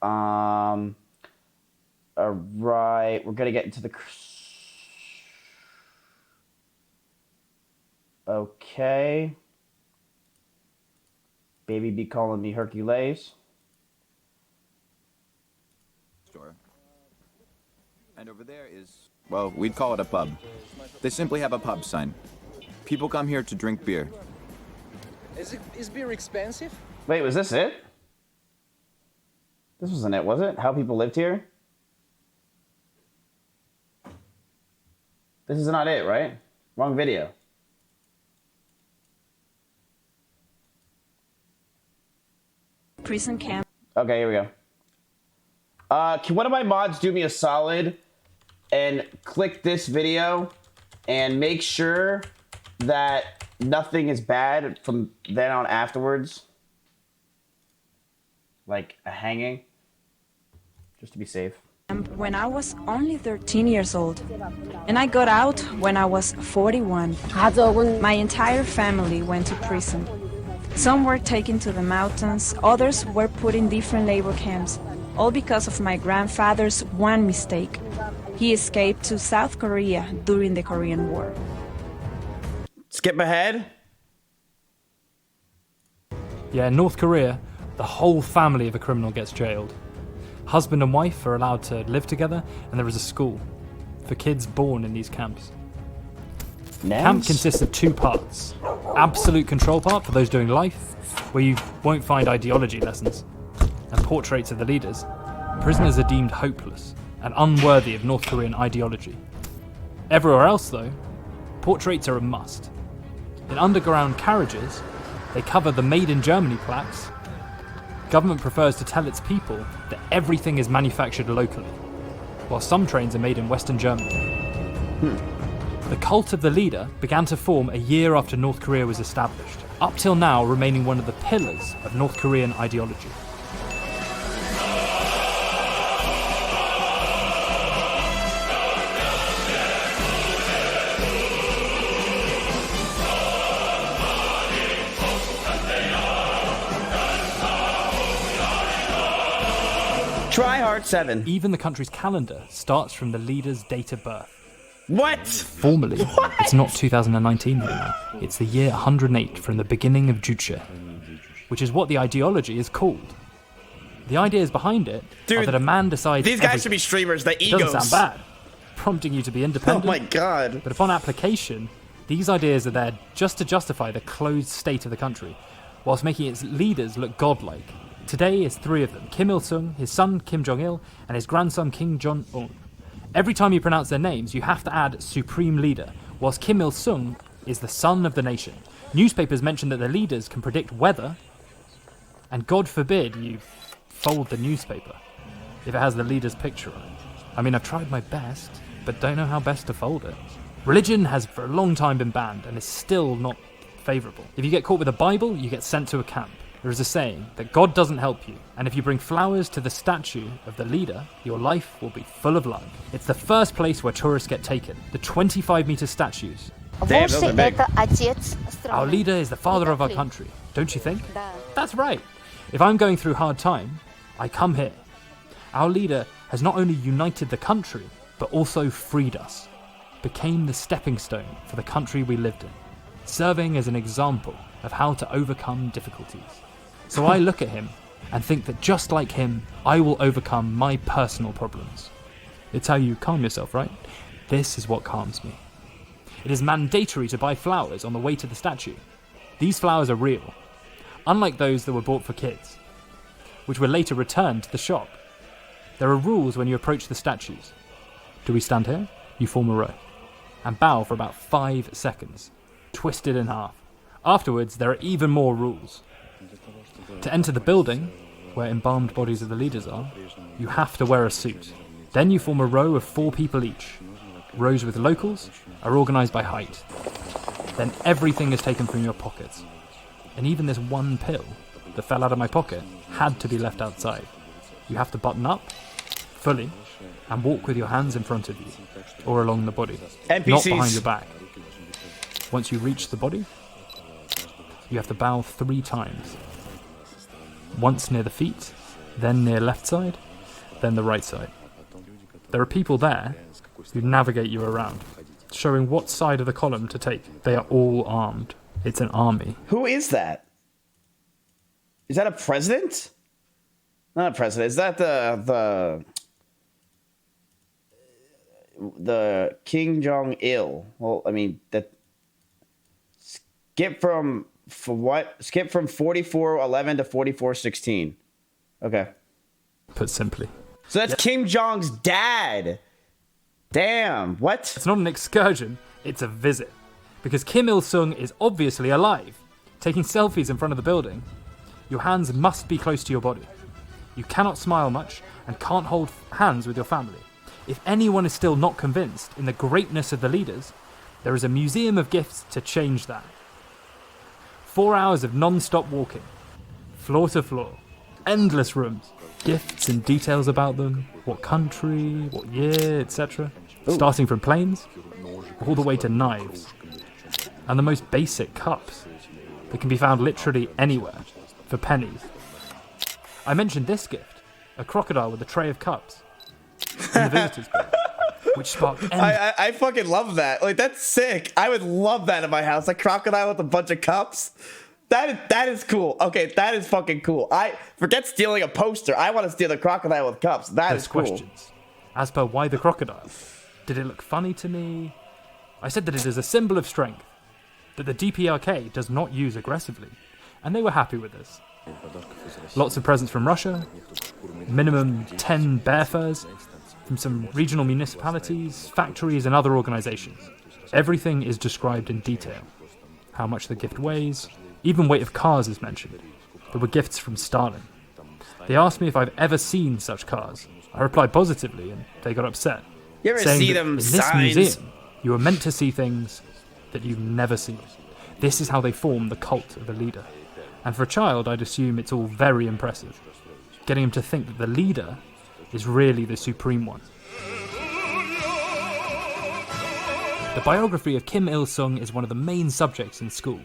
All right, we're gonna get into the. Okay. Baby be calling me Hercules. Store. And over there is, well, we'd call it a pub. They simply have a pub sign. People come here to drink beer. Is beer expensive? Wait, was this it? This wasn't it, was it? How people lived here? This is not it, right? Wrong video. Prison camp. Okay, here we go. Can one of my mods do me a solid and click this video and make sure that nothing is bad from then on afterwards? Like a hanging? Just to be safe. When I was only 13 years old, and I got out when I was 41. My entire family went to prison. Some were taken to the mountains, others were put in different labor camps, all because of my grandfather's one mistake. He escaped to South Korea during the Korean War. Skip ahead. Yeah, in North Korea, the whole family of a criminal gets jailed. Husband and wife are allowed to live together, and there is a school for kids born in these camps. Camp consists of two parts. Absolute control part for those doing life, where you won't find ideology lessons, and portraits of the leaders. Prisoners are deemed hopeless and unworthy of North Korean ideology. Everywhere else, though, portraits are a must. In underground carriages, they cover the Made in Germany plaques. Government prefers to tell its people that everything is manufactured locally, while some trains are made in Western Germany. The cult of the leader began to form a year after North Korea was established, up till now remaining one of the pillars of North Korean ideology. Try hard 7. Even the country's calendar starts from the leader's date of birth. What? Formally, it's not 2019 anymore. It's the year 108 from the beginning of Juche, which is what the ideology is called. The ideas behind it are that a man decides These guys should be streamers, the It egos. doesn't sound bad, prompting you to be independent. Oh my god. But upon application, these ideas are there just to justify the closed state of the country, whilst making its leaders look godlike. Today is 3 of them: Kim Il-sung, his son Kim Jong-il, and his grandson Kim Jong-un. Every time you pronounce their names, you have to add Supreme Leader, whilst Kim Il-sung is the son of the nation. Newspapers mention that the leaders can predict weather, and God forbid you fold the newspaper if it has the leader's picture on it. I mean, I've tried my best, but don't know how best to fold it. Religion has for a long time been banned and is still not favourable. If you get caught with a Bible, you get sent to a camp. There is a saying that God doesn't help you, and if you bring flowers to the statue of the leader, your life will be full of luck. It's the first place where tourists get taken. The 25-metre statues. Damn, those are big. Our leader is the father of our country, don't you think? That's right. If I'm going through hard time, I come here. Our leader has not only united the country, but also freed us, became the stepping stone for the country we lived in, serving as an example of how to overcome difficulties. So I look at him and think that just like him, I will overcome my personal problems. It's how you calm yourself, right? This is what calms me. It is mandatory to buy flowers on the way to the statue. These flowers are real, unlike those that were bought for kids, which were later returned to the shop. There are rules when you approach the statues. Do we stand here? You form a row and bow for about 5 seconds, twisted in half. Afterwards, there are even more rules. To enter the building, where embalmed bodies of the leaders are, you have to wear a suit. Then you form a row of 4 people each. Rows with locals are organised by height. Then everything is taken from your pockets. And even this one pill that fell out of my pocket had to be left outside. You have to button up, fully, and walk with your hands in front of you, or along the body, NPCs. not behind your back. Once you reach the body, you have to bow 3 times. Once near the feet, then near left side, then the right side. There are people there who navigate you around, showing what side of the column to take. They are all armed. It's an army. Who is that? Is that a president? Not a president. Is that the Kim Jong-il? Well, I mean, that skip from 4411 to 4416. Okay. Put simply. So that's Kim Jong's dad. Damn. What? It's not an excursion, it's a visit. Because Kim Il-sung is obviously alive, taking selfies in front of the building. Your hands must be close to your body. You cannot smile much and can't hold hands with your family. If anyone is still not convinced in the greatness of the leaders, there is a museum of gifts to change that. 4 hours of non-stop walking, floor to floor, endless rooms, gifts and details about them, what country, what year, etc. Starting from planes, all the way to knives. And the most basic cups that can be found literally anywhere for pennies. I mentioned this gift, a crocodile with a tray of cups in the visitors book, which sparked I fucking love that. Like, that's sick. I would love that in my house. A crocodile with a bunch of cups. That is cool. Okay, that is fucking cool. I forget stealing a poster. I want to steal the crocodile with cups. That is cool. Questions. As per why the crocodile? Did it look funny to me? I said that it is a symbol of strength, that the DPRK does not use aggressively, and they were happy with this. Lots of presents from Russia, minimum 10 bear furs from some regional municipalities, factories and other organizations. Everything is described in detail. How much the gift weighs, even weight of cars is mentioned. There were gifts from Stalin. They asked me if I've ever seen such cars. I replied positively and they got upset. You ever saying see that them in this signs? museum, you are meant to see things that you've never seen. This is how they form the cult of a leader. And for a child, I'd assume it's all very impressive. Getting him to think that the leader is really the supreme one. The biography of Kim Il-sung is one of the main subjects in school.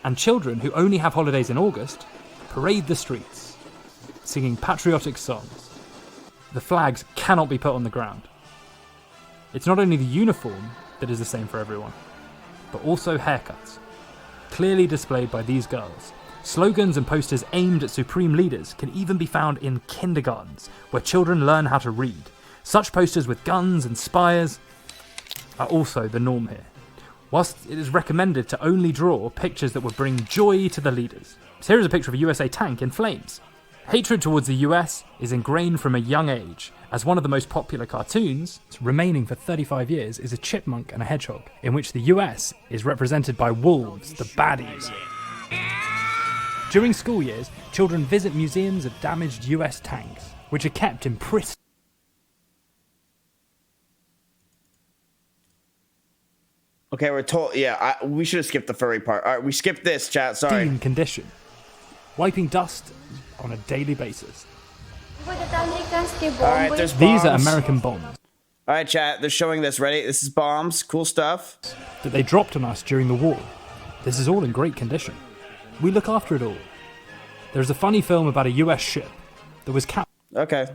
And children who only have holidays in August parade the streets, singing patriotic songs. The flags cannot be put on the ground. It's not only the uniform that is the same for everyone, but also haircuts, clearly displayed by these girls. Slogans and posters aimed at supreme leaders can even be found in kindergartens, where children learn how to read. Such posters with guns and spires are also the norm here, whilst it is recommended to only draw pictures that would bring joy to the leaders. So here is a picture of a USA tank in flames. Hatred towards the US is ingrained from a young age, as one of the most popular cartoons, remaining for 35 years, is a chipmunk and a hedgehog, in which the US is represented by wolves, the baddies. During school years, children visit museums of damaged US tanks, which are kept in pristine Okay, we're told. Yeah, we should have skipped the furry part. All right, we skipped this, chat. Sorry. condition, wiping dust on a daily basis. All right, there's bombs. These are American bombs All right, chat. They're showing this. Ready? This is bombs. Cool stuff. that they dropped on us during the war. This is all in great condition. We look after it all. There's a funny film about a US ship that was Okay.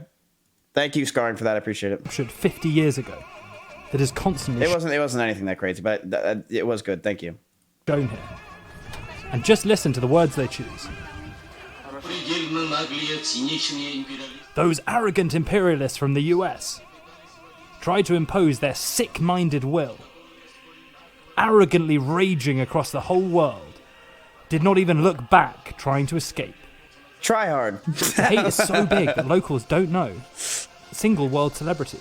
Thank you, Scarring, for that. I appreciate it. captured 50 years ago that is constantly It wasn't anything that crazy, but it was good. Thank you. shown here. And just listen to the words they choose. Those arrogant imperialists from the US tried to impose their sick-minded will, arrogantly raging across the whole world, did not even look back trying to escape. Try hard. The hate is so big that locals don't know a single world celebrity.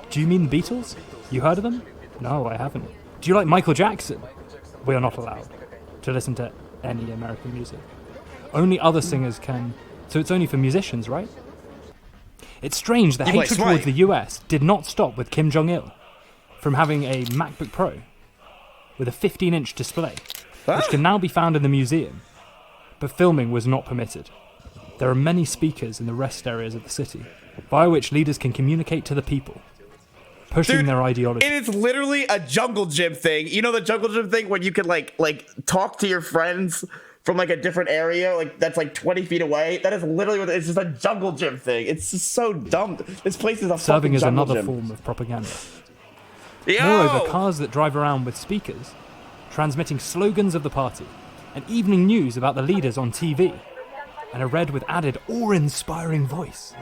Do you mean the Beatles? You heard of them? No, I haven't. Do you like Michael Jackson? We are not allowed to listen to any American music. Only other singers can, so it's only for musicians, right? It's strange that hatred towards the US did not stop with Kim Jong-il from having a MacBook Pro with a 15-inch display, which can now be found in the museum, but filming was not permitted. There are many speakers in the rest areas of the city, via which leaders can communicate to the people, pushing their ideology. It is literally a jungle gym thing. You know the jungle gym thing when you can like talk to your friends from like a different area, like that's like 20 feet away. That is literally what it's just a jungle gym thing. It's just so dumb. This place is a Serving fucking as jungle another gym. form of propaganda. Yo! Moreover, cars that drive around with speakers, transmitting slogans of the party, and evening news about the leaders on TV, and are read with added awe-inspiring voice.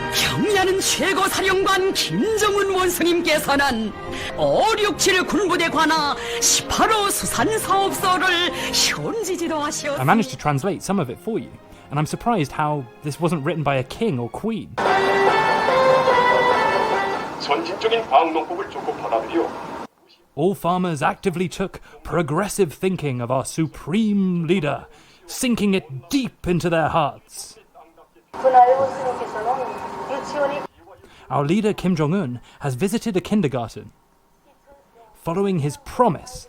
경야는 최고 사령관 김정은 원수님께서는 567 군부대 관하 18호 수산 사업소를 현지 지도하셨습니다. I managed to translate some of it for you, and I'm surprised how this wasn't written by a king or queen. 선진적인 방농법을 좋고 받아들여 All farmers actively took progressive thinking of our supreme leader, sinking it deep into their hearts. Our leader Kim Jong-un has visited a kindergarten, following his promise.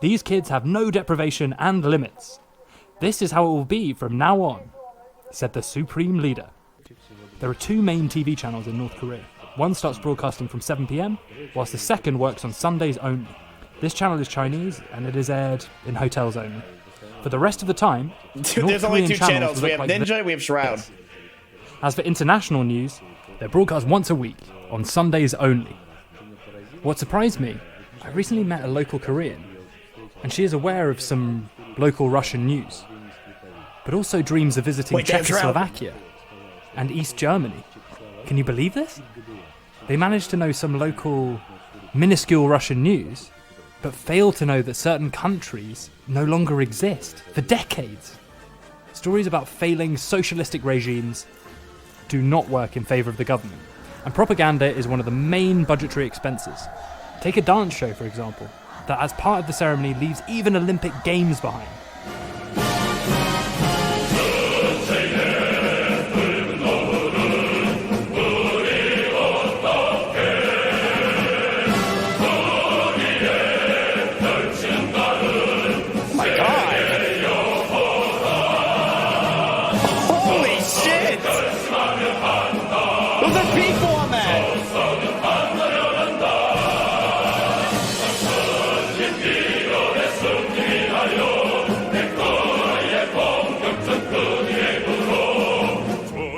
These kids have no deprivation and limits. This is how it will be from now on, said the supreme leader. There are two main TV channels in North Korea. One starts broadcasting from 7 p.m, whilst the second works on Sundays only. This channel is Chinese, and it is aired in hotels only. For the rest of the time, Dude, North there's only Korean two channels. We look have like Ninja, we have Shroud. this. As for international news, they're broadcast once a week, on Sundays only. What surprised me, I recently met a local Korean, and she is aware of some local Russian news, but also dreams of visiting Wait, they have Shroud. Czechoslovakia and East Germany. Can you believe this? They managed to know some local, minuscule Russian news, but failed to know that certain countries no longer exist for decades. Stories about failing socialistic regimes do not work in favour of the government, and propaganda is one of the main budgetary expenses. Take a dance show, for example, that as part of the ceremony leaves even Olympic Games behind. Holy shit! Those are people on that!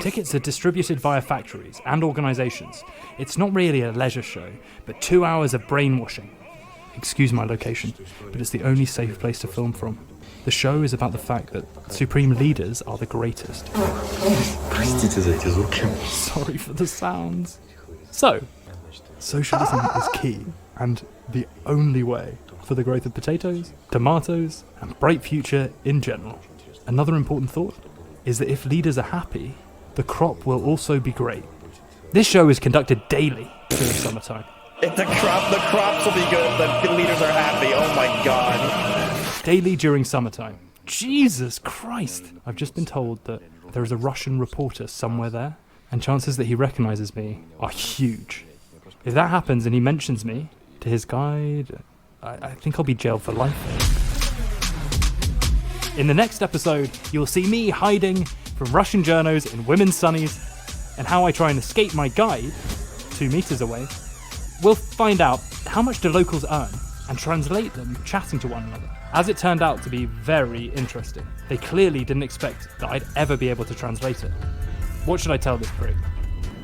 Tickets are distributed via factories and organisations. It's not really a leisure show, but 2 hours of brainwashing. Excuse my location, but it's the only safe place to film from. The show is about the fact that supreme leaders are the greatest. Sorry for the sounds. So, socialism is key, and the only way for the growth of potatoes, tomatoes, and bright future in general. Another important thought is that if leaders are happy, the crop will also be great. This show is conducted daily during summertime. If the crops will be good if the leaders are happy. Oh my god. Daily during summertime. Jesus Christ! I've just been told that there is a Russian reporter somewhere there, and chances that he recognises me are huge. If that happens and he mentions me to his guide, I think I'll be jailed for life. In the next episode, you'll see me hiding from Russian journos in women's sunnies, and how I try and escape my guide, 2 meters away. We'll find out how much do locals earn, and translate them chatting to one another. As it turned out to be very interesting. They clearly didn't expect that I'd ever be able to translate it. What should I tell this prick?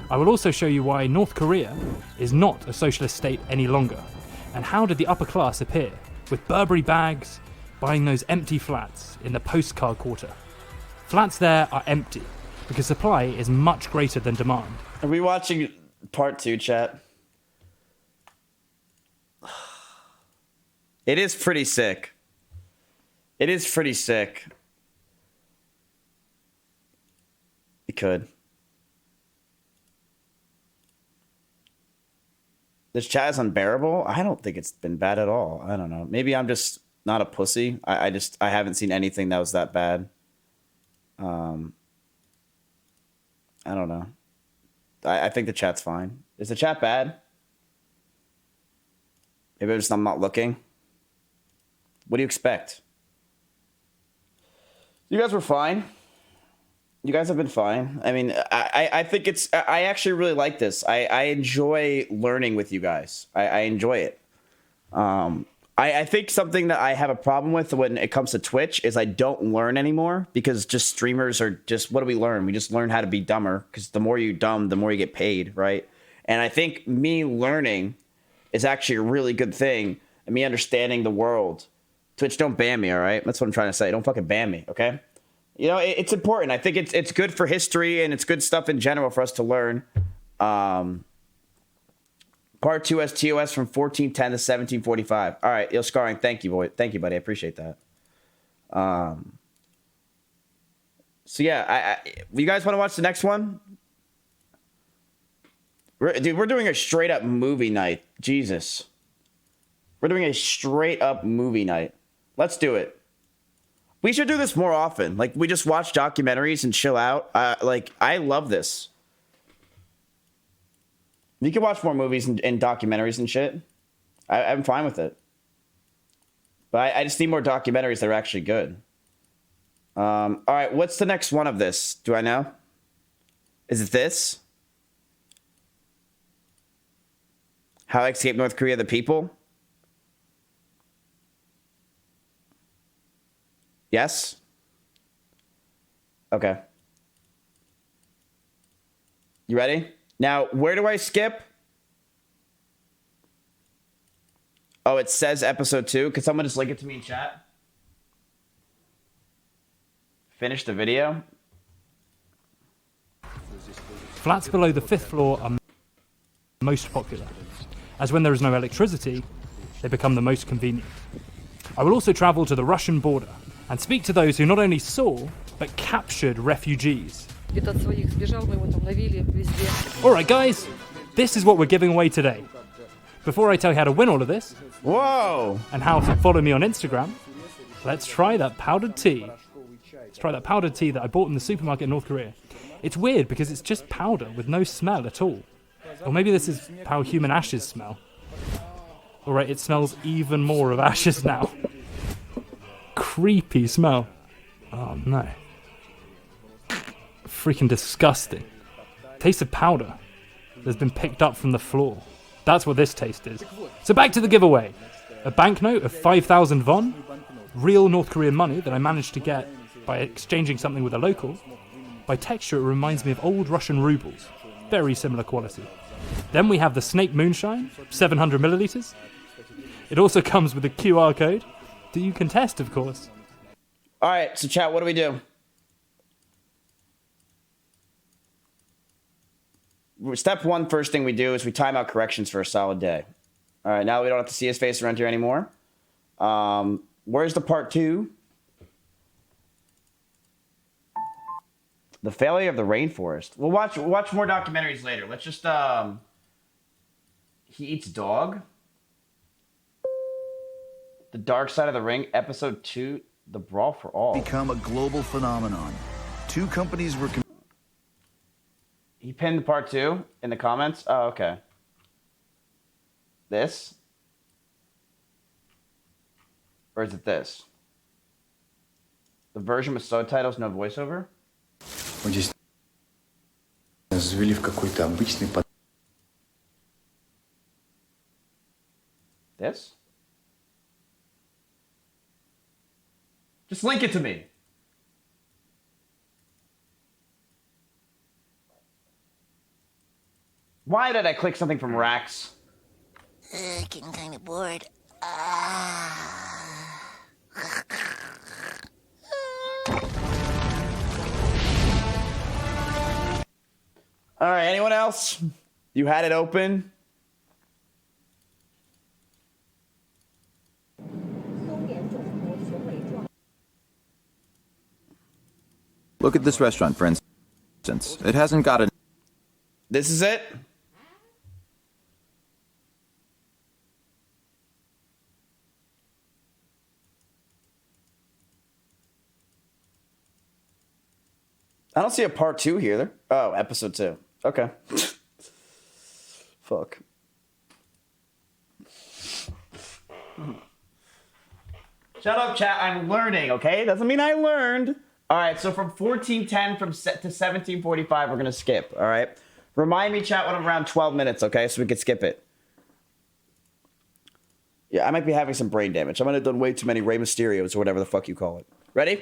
I will also show you why North Korea is not a socialist state any longer, and how did the upper class appear, with Burberry bags, buying those empty flats in the postcard quarter. Flats there are empty, because supply is much greater than demand. Are we watching part 2, chat? It is pretty sick. It is pretty sick. You could. This chat is unbearable? I don't think it's been bad at all. I don't know. Maybe I'm just not a pussy. I haven't seen anything that was that bad. I don't know. I think the chat's fine. Is the chat bad? Maybe I'm not looking. What do you expect? You guys were fine. You guys have been fine. I mean, I think it's... I actually really like this. I enjoy learning with you guys. I enjoy it. I I think something that I have a problem with when it comes to Twitch is I don't learn anymore, because just streamers are just, what do we learn? We just learn how to be dumber, because the more you dumb, the more you get paid, right? And I think me learning is actually a really good thing, and me understanding the world. Twitch, don't ban me, all right? That's what I'm trying to say. Don't fucking ban me, okay? You know, it's important. I think it's good for history, and it's good stuff in general for us to learn. Part 2 has TOS from 1410 to 1745. All right, Yo Scarring, thank you, boy. Thank you, buddy. I appreciate that. So yeah, you guys want to watch the next one? Dude, we're doing a straight up movie night. Jesus. We're doing a straight up movie night. Let's do it. We should do this more often. Like, we just watch documentaries and chill out. Like, I love this. You can watch more movies and documentaries and shit. I'm fine with it. But I just need more documentaries that are actually good. All right, what's the next one of this? Do I know? Is it this? How I Escaped North Korea, the People? Yes? Okay. You ready? Now, where do I skip? Oh, it says episode 2. Could someone just link it to me in chat? Finish the video. Flats below the 5th floor are most popular, as when there is no electricity, they become the most convenient. I will also travel to the Russian border and speak to those who not only saw, but captured refugees. Alright guys, this is what we're giving away today. Before I tell you how to win all of this, whoa, and how to follow me on Instagram, let's try that powdered tea. Let's try that powdered tea that I bought in the supermarket in North Korea. It's weird because it's just powder with no smell at all. Or maybe this is how human ashes smell. Alright, it smells even more of ashes now. Creepy smell. Oh no. Freaking disgusting. Taste of powder that's been picked up from the floor. That's what this taste is. So back to the giveaway. A banknote of 5,000 won, real North Korean money that I managed to get by exchanging something with a local. By texture, it reminds me of old Russian rubles. Very similar quality. Then we have the Snake Moonshine, 700 milliliters. It also comes with a QR code that you can test, of course. All right, so chat, what do we do? Step 1, first thing we do is we time out corrections for a solid day. All right, now we don't have to see his face around here anymore. Where's the part 2? The failure of the rainforest. We'll watch more documentaries later. Let's just He Eats Dog. The Dark Side of the Ring, episode 2, The Brawl for All. Become a global phenomenon. Two companies were He pinned part 2 in the comments. Oh, okay. This? Or is it this? The version with subtitles, no voiceover? Мы здесь завели в какой-то обычный This? Just link it to me. Why did I click something from Rax? Getting kind of bored. All right, anyone else? You had it open? Look at this restaurant, for instance. It hasn't got a... This is it? I don't see a part 2 here. Oh, episode 2. Okay. Fuck. Shut up, chat. I'm learning, okay? Doesn't mean I learned. All right, so from 1410 to 1745, we're going to skip, all right? Remind me, chat, when I'm around 12 minutes, okay? So we can skip it. Yeah, I might be having some brain damage. I might have done way too many Rey Mysterios or whatever the fuck you call it. Ready?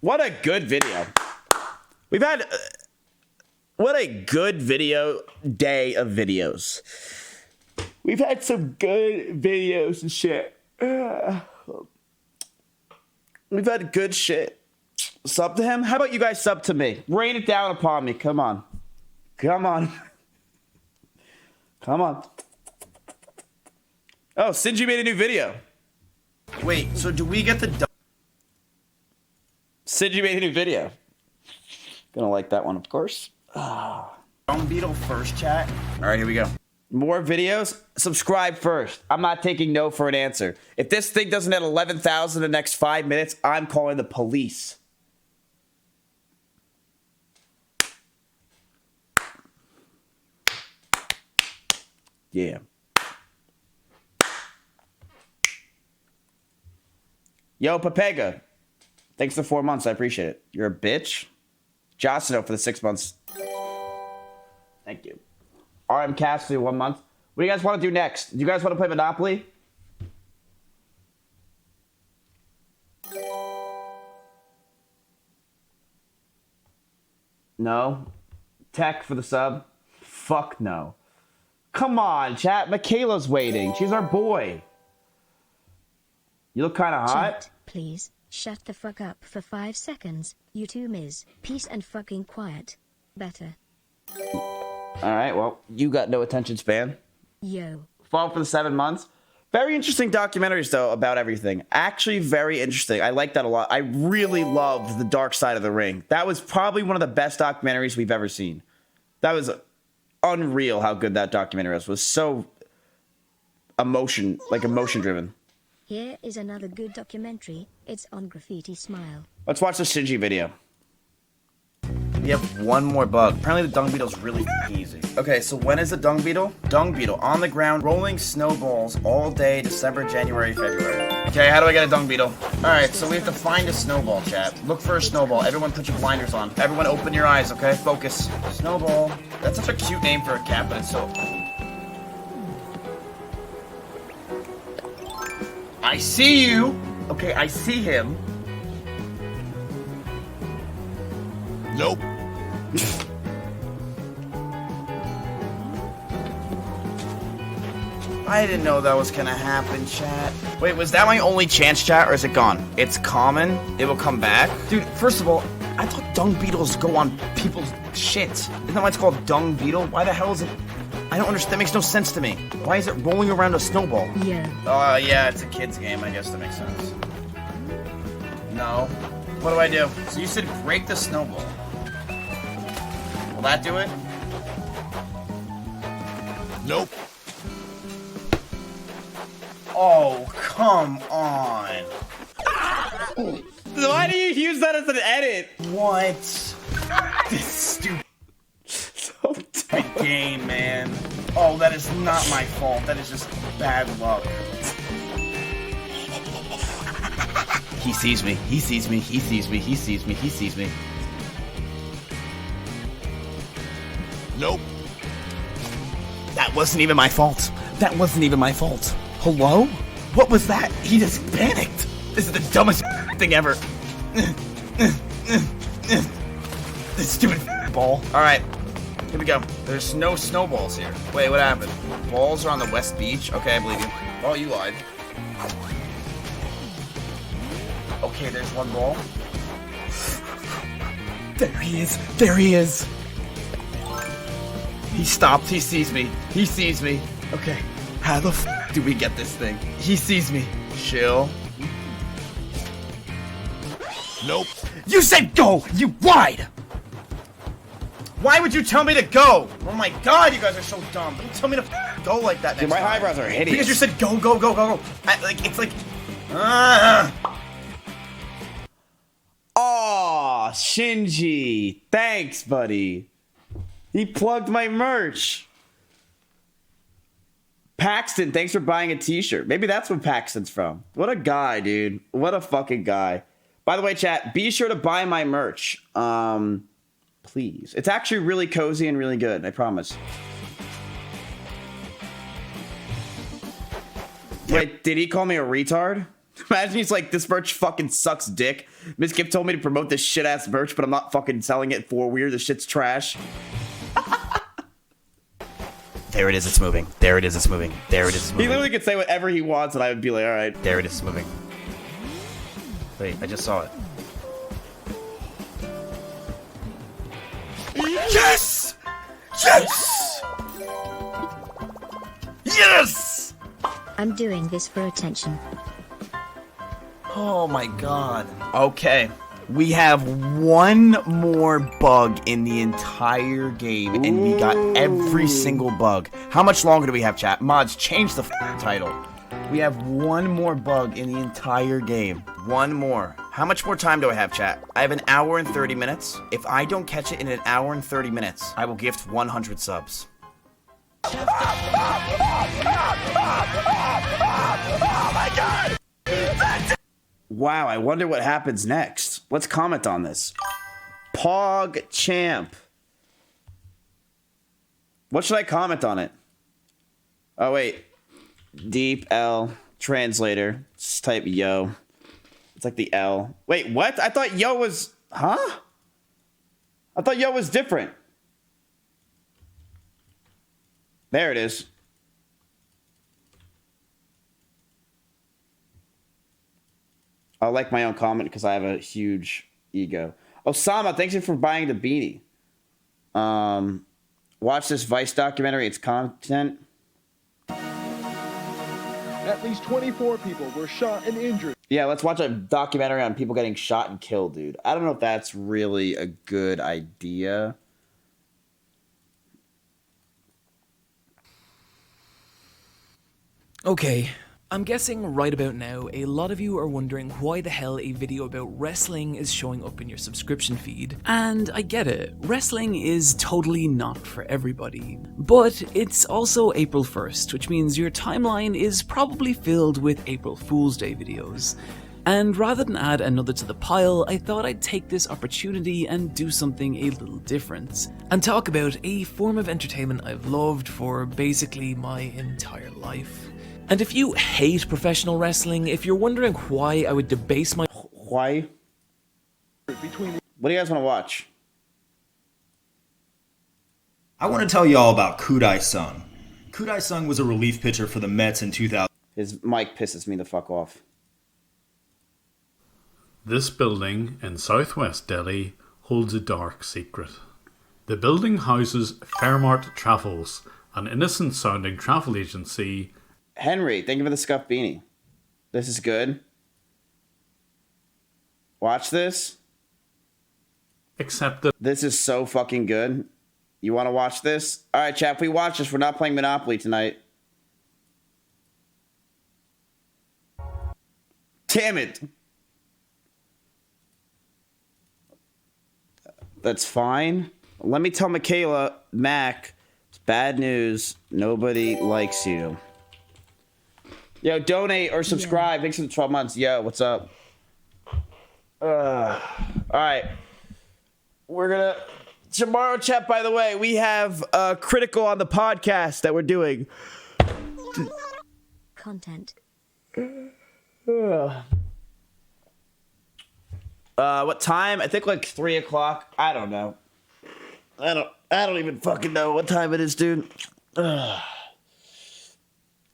What a good video. We've had... what a good video day of videos. We've had some good videos and shit. We've had good shit. Sub to him? How about you guys sub to me? Rain it down upon me. Come on. Come on. Come on. Oh, Sinji made a new video. Wait, so do we get the... Sinji made a new video. Gonna like that one, of course. Dung Beetle first, chat. All right, here we go. More videos? Subscribe first. I'm not taking no for an answer. If this thing doesn't hit 11,000 in the next 5 minutes, I'm calling the police. Yeah. Yo, Pepega. Thanks for 4 months. I appreciate it. You're a bitch. Jocino for the 6 months. Thank you. RM Cassidy, 1 month. What do you guys want to do next? Do you guys want to play Monopoly? No. Tech for the sub? Fuck no. Come on, chat. Michaela's waiting. She's our boy. You look kind of hot. Chat, please, shut the fuck up for 5 seconds. You too, Miz. Peace and fucking quiet. Better. Alright, well, you got no attention span. Yo. Fall for the 7 months. Very interesting documentaries, though, about everything. Actually, very interesting. I like that a lot. I really loved The Dark Side of the Ring. That was probably one of the best documentaries we've ever seen. That was unreal how good that documentary was. It was so emotion driven. Here is another good documentary. It's on Graffiti Smile. Let's watch the Shinji video. We have one more bug. Apparently the dung beetle's really easy. Okay, so when is the dung beetle? Dung beetle on the ground, rolling snowballs all day, December, January, February. Okay, how do I get a dung beetle? Alright, so we have to find a snowball, chat. Look for a snowball. Everyone put your blinders on. Everyone open your eyes, okay? Focus. Snowball. That's such a cute name for a cat, but it's so... I see you! Okay, I see him. Nope. I didn't know that was gonna happen, chat. Wait, was that my only chance, chat, or is it gone? It's common. It will come back. Dude, first of all, I thought dung beetles go on people's shit. Isn't that why it's called dung beetle? Why the hell is it? I don't understand. That makes no sense to me. Why is it rolling around a snowball? Yeah. Yeah, it's a kid's game. I guess that makes sense. No. What do I do? So you said break the snowball. Will that do it? Nope. Oh, come on. Why do you use that as an edit? What? This stupid. So dumb game, man. Oh, that is not my fault. That is just bad luck. He sees me. He sees me. He sees me. He sees me. He sees me. Nope. That wasn't even my fault. That wasn't even my fault. Hello? What was that? He just panicked. This is the dumbest thing ever. This stupid ball. Alright. Here we go. There's no snowballs here. Wait, what happened? Balls are on the West Beach? Okay, I believe you. Oh, you lied. Okay, there's one ball. There he is. There he is. He stopped. He sees me. He sees me. Okay. How the f do we get this thing? He sees me. Chill. Nope. You said go! You lied! Why would you tell me to go? Oh my god, you guys are so dumb. Don't tell me to go like that next time. Dude, my eyebrows are hideous. Because you said go, go, go, go, go. It's like... Aw, Shinji. Thanks, buddy. He plugged my merch. Paxton, thanks for buying a t-shirt. Maybe that's what Paxton's from. What a guy, dude. What a fucking guy. By the way, chat, be sure to buy my merch. Please. It's actually really cozy and really good, I promise. Wait, did he call me a retard? Imagine he's like, this merch fucking sucks dick. Mizkif told me to promote this shit ass merch, but I'm not fucking selling it for weird. This shit's trash. There it is, it's moving. There it is, it's moving. There it is, it's moving. He literally could say whatever he wants and I would be like, alright. There it is, it's moving. Wait, I just saw it. Yes! Yes! Yes! I'm doing this for attention. Oh my god. Okay. We have one more bug in the entire game, and we got every single bug. How much longer do we have, chat? Mods, change the title. We have one more bug in the entire game. One more. How much more time do I have, chat? I have an hour and 30 minutes. If I don't catch it in an hour and 30 minutes, I will gift 100 subs. Oh my god! Wow, I wonder what happens next. Let's comment on this. Pog Champ. What should I comment on it? Oh, wait. Deep L. Translator. Just type yo. It's like the L. Wait, what? I thought yo was... Huh? I thought yo was different. There it is. I like my own comment because I have a huge ego. Osama, thanks you for buying the beanie. Watch this Vice documentary. It's content. At least 24 people were shot and injured. Yeah, let's watch a documentary on people getting shot and killed, dude. I don't know if that's really a good idea. Okay, I'm guessing right about now, a lot of you are wondering why the hell a video about wrestling is showing up in your subscription feed. And I get it, wrestling is totally not for everybody. But it's also April 1st, which means your timeline is probably filled with April Fool's Day videos. And rather than add another to the pile, I thought I'd take this opportunity and do something a little different. And talk about a form of entertainment I've loved for basically my entire life. And if you hate professional wrestling, if you're wondering why I would debase my... Why? What do you guys want to watch? I want to tell y'all about Kudai Sung. Kudai Sung was a relief pitcher for the Mets in 2000. His mic pisses me the fuck off. This building in southwest Delhi holds a dark secret. The building houses Fairmont Travels, an innocent-sounding travel agency. Henry, thank you for the scuff beanie. This is good. Watch this. Except that this is so fucking good. You want to watch this? All right, chat. If we watch this, we're not playing Monopoly tonight. Damn it. That's fine. Let me tell Michaela, Mac, it's bad news. Nobody likes you. Yo, donate or subscribe. Thanks for the 12 months. Yo, what's up? All right. We're gonna... Tomorrow, chat, by the way, we have Critical on the podcast that we're doing. Content. What time? I think like 3 o'clock. I don't know. I don't even fucking know what time it is, dude.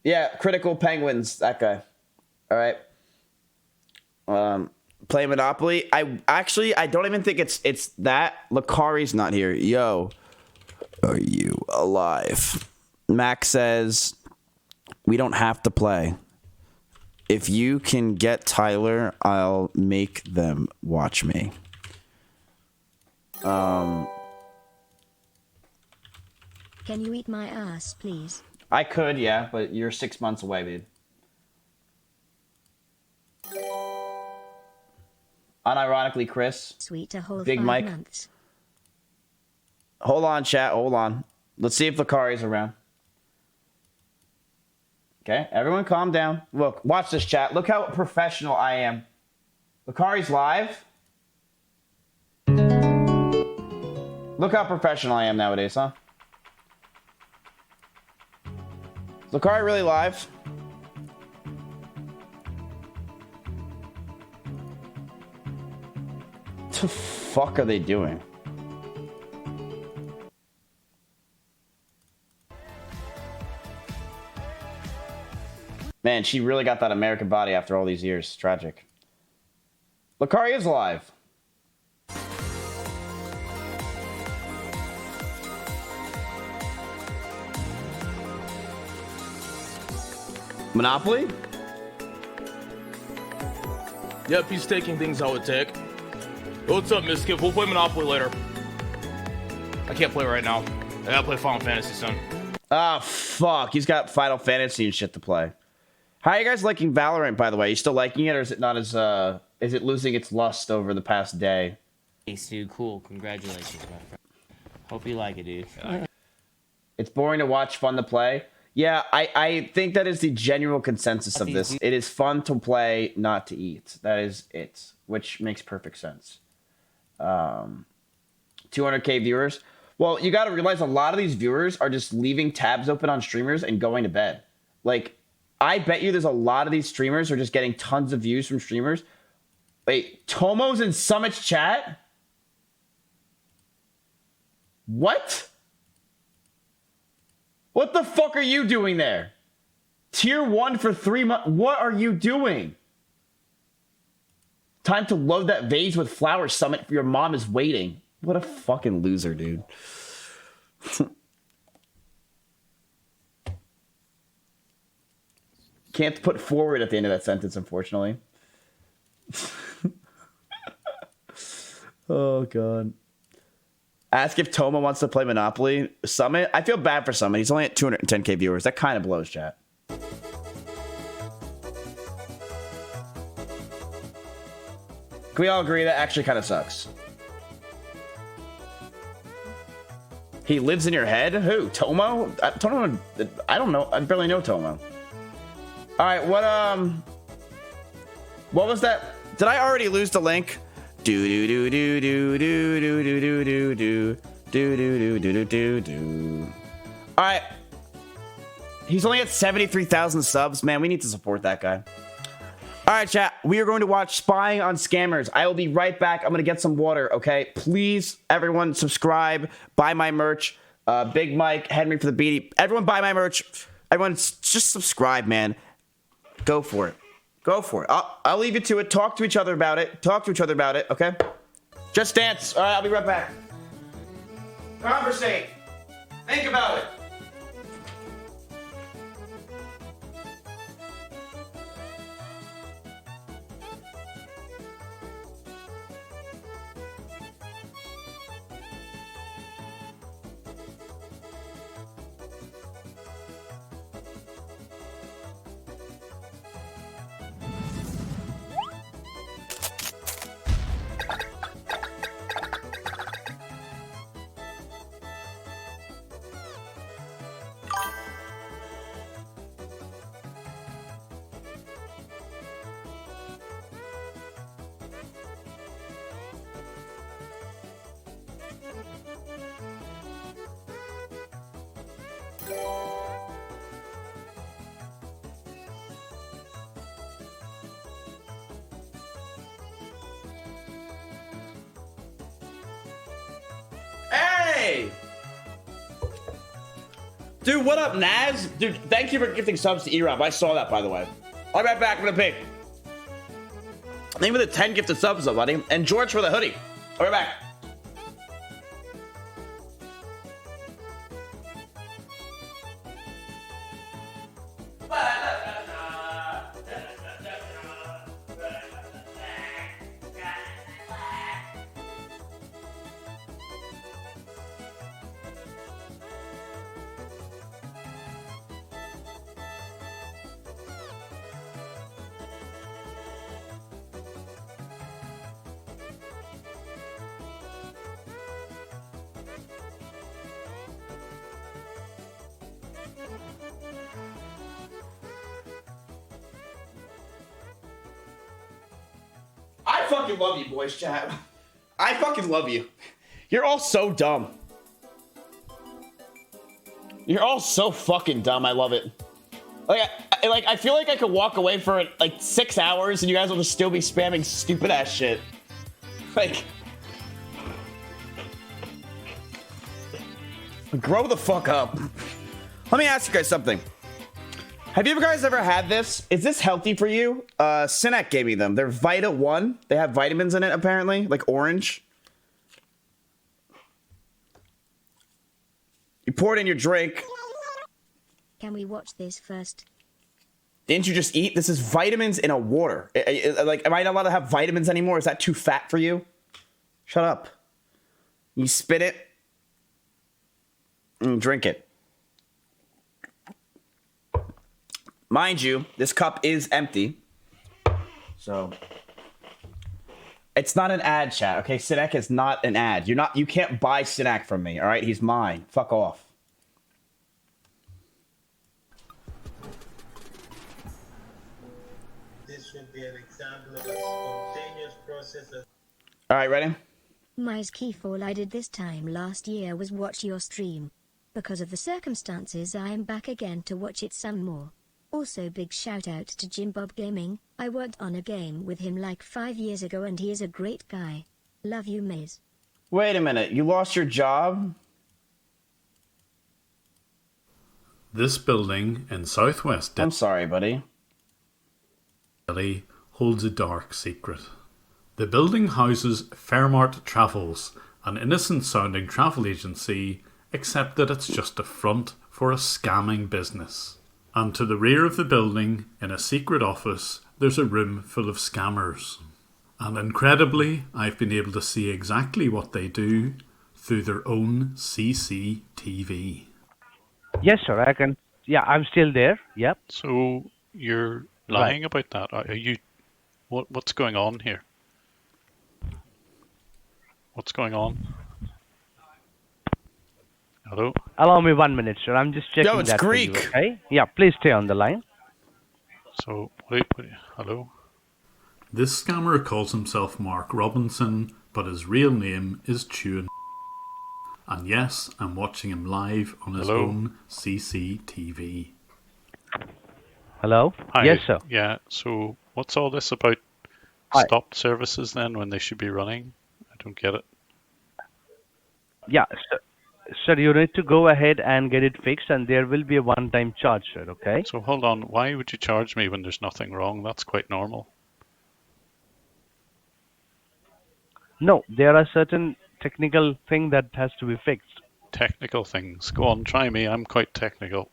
Yeah, Critical Penguins, that guy. All right. Play Monopoly. I don't even think it's that. Lakari's not here. Yo, are you alive? Max says we don't have to play. If you can get Tyler, I'll make them watch me. Can you eat my ass, please? I could, yeah, but you're 6 months away, dude. Unironically, Chris. Sweet a whole Big 5 Mike. months. Hold on, chat. Hold on. Let's see if Lakari's around. Okay, everyone calm down. Look, watch this, chat. Look how professional I am. Lakari's live. Look how professional I am nowadays, huh? Is Lucari really live? What the fuck are they doing? Man, she really got that American body after all these years. Tragic. Lucari is alive. Monopoly? Yep, he's taking things how it take. What's up, Mizkif? We'll play Monopoly later. I can't play right now. I gotta play Final Fantasy, son. Ah, fuck. He's got Final Fantasy and shit to play. How are you guys liking Valorant, by the way? You still liking it, or is it not as, is it losing its lust over the past day? Hey, Stu, cool. Congratulations, my friend. Hope you like it, dude. It's boring to watch, fun to play. Yeah, I think that is the general consensus of this. It is fun to play, not to eat. That is it, which makes perfect sense. 200K viewers. Well, you got to realize a lot of these viewers are just leaving tabs open on streamers and going to bed. Like, I bet you there's a lot of these streamers are just getting tons of views from streamers. Wait, Tomo's in Summit's chat? What? What the fuck are you doing there? Tier 1 for 3 months. What are you doing? Time to load that vase with flowers, Summit. Your mom is waiting. What a fucking loser, dude. Can't put forward at the end of that sentence, unfortunately. Oh, God. Ask if Toma wants to play Monopoly. Summit? I feel bad for Summit. He's only at 210K viewers. That kind of blows, chat. Can we all agree that actually kind of sucks? He lives in your head? Who? Tomo? I don't know. I barely know Tomo. All right, what was that? Did I already lose the link? Do do do do do do do do do do do do do do do do. All right. He's only at 73,000 subs. Man, we need to support that guy. All right, chat. We are going to watch Spying on Scammers. I will be right back. I'm going to get some water, okay? Please, everyone, subscribe. Buy my merch. Big Mike, Henry for the beanie. Everyone buy my merch. Everyone, just subscribe, man. Go for it. Go for it. I'll leave you to it. Talk to each other about it. Talk to each other about it, okay? Just dance. All right, I'll be right back. Conversate. Think about it. Hey! Dude, what up, Naz? Dude, thank you for gifting subs to E-Rob. I saw that, by the way. I'll be right back. I'm gonna pay. Thank you for the 10 gifted subs, though, buddy. And George for the hoodie. I'll be right back. I fucking love you, boys chat. I fucking love you. You're all so dumb. You're all so fucking dumb. I love it. Like, I feel like I could walk away for like 6 hours and you guys will just still be spamming stupid ass shit. Like, grow the fuck up. Let me ask you guys something. Have you guys ever had this? Is this healthy for you? Sinek gave me them. They're Vita 1. They have vitamins in it, apparently, like orange. You pour it in your drink. Can we watch this first? Didn't you just eat? This is vitamins in a water. Like, am I not allowed to have vitamins anymore? Is that too fat for you? Shut up. You spit it and drink it. Mind you, this cup is empty. So it's not an ad, chat. Okay, Sinek is not an ad. You can't buy Sinek from me, all right? He's mine. Fuck off. This should be an example of a spontaneous process of... All right, ready? Mizkif, all I did this time last year was watch your stream. Because of the circumstances, I am back again to watch it some more. Also, big shout out to Jim Bob Gaming. I worked on a game with him like 5 years ago and he is a great guy. Love you, Miz. Wait a minute, you lost your job? This building in southwest I'm sorry, buddy. Delhi holds a dark secret. The building houses Fairmart Travels, an innocent-sounding travel agency, except that it's just a front for a scamming business. And to the rear of the building, in a secret office, there's a room full of scammers. And incredibly, I've been able to see exactly what they do through their own CCTV. Yes, sir, I can. Yeah, I'm still there. Yep. So you're lying about that? Are you? What's going on here? What's going on? Hello? Allow me 1 minute, sir. I'm just checking it's that Greek. for you, okay? Yeah, please stay on the line. So, hello? This scammer calls himself Mark Robinson, but his real name is Chewin. And yes, I'm watching him live on his own CCTV. Hello? Hi. Yes, sir. Yeah, so what's all this about stopped services then when they should be running? I don't get it. Yeah, sir, you need to go ahead and get it fixed and there will be a one-time charge, sir, okay? So hold on, why would you charge me when there's nothing wrong? That's quite normal. No, there are certain technical things that has to be fixed. Technical things. Go on, try me. I'm quite technical.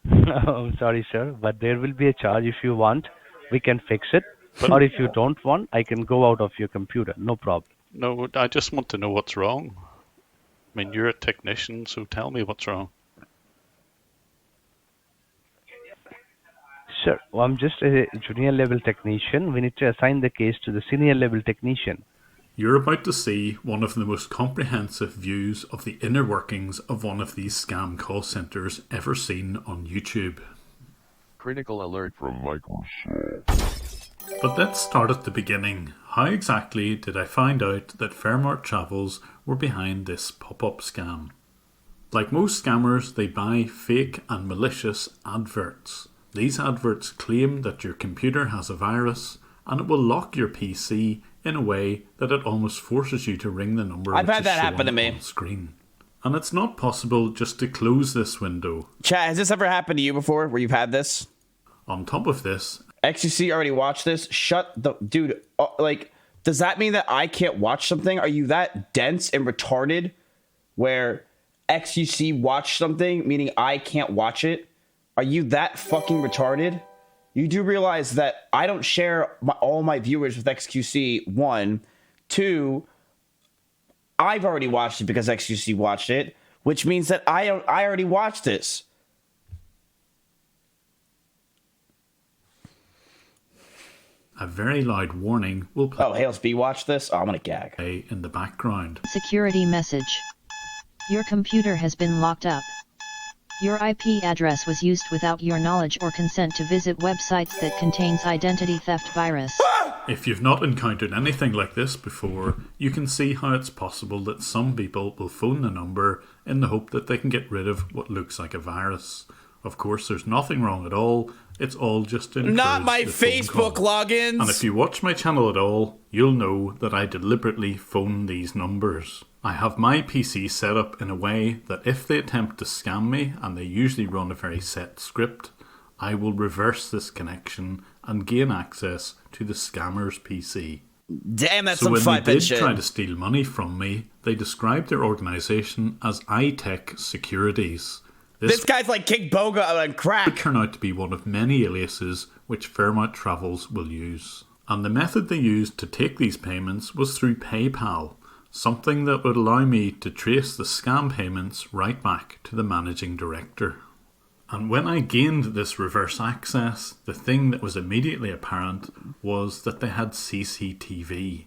I'm sorry, sir, but there will be a charge. If you want, we can fix it. Or if you don't want, I can go out of your computer. No problem. No, I just want to know what's wrong. I mean, you're a technician, so tell me what's wrong. Sir, well, I'm just a junior level technician. We need to assign the case to the senior level technician. You're about to see one of the most comprehensive views of the inner workings of one of these scam call centers ever seen on YouTube. Critical alert from Microsoft. But let's start at the beginning. How exactly did I find out that Fairmart Travels were behind this pop-up scam? Like most scammers, they buy fake and malicious adverts. These adverts claim that your computer has a virus and it will lock your PC in a way that it almost forces you to ring the number I've which had is that happen to shown me. on screen. And it's not possible just to close this window. Chat, has this ever happened to you before where you've had this? On top of this, XUC already watched this. Shut the dude. Like, does that mean that I can't watch something? Are you that dense and retarded where XUC watched something, meaning I can't watch it? Are you that fucking retarded? You do realize that I don't share all my viewers with XQC, 1. 2, I've already watched it because XQC watched it, which means that I already watched this. a very loud warning will play. Oh, Hales B watched this? Oh, I'm gonna gag. In the background. Security message. Your computer has been locked up. Your IP address was used without your knowledge or consent to visit websites that contains identity theft virus. If you've not encountered anything like this before, you can see how it's possible that some people will phone the number in the hope that they can get rid of what looks like a virus. Of course, there's nothing wrong at all. It's all just to encourage not my the phone Facebook call. logins. And if you watch my channel at all, you'll know that I deliberately phone these numbers. I have my PC set up in a way that if they attempt to scam me, and they usually run a very set script, I will reverse this connection and gain access to the scammer's PC. Damn, that's so some when fight they did shit. try to steal money from me, they described their organisation as iTech Securities. This guy's like King Boga on crack. Would turn out to be one of many aliases which Fairmont Travels will use. And the method they used to take these payments was through PayPal, something that would allow me to trace the scam payments right back to the managing director. And when I gained this reverse access, the thing that was immediately apparent was that they had CCTV.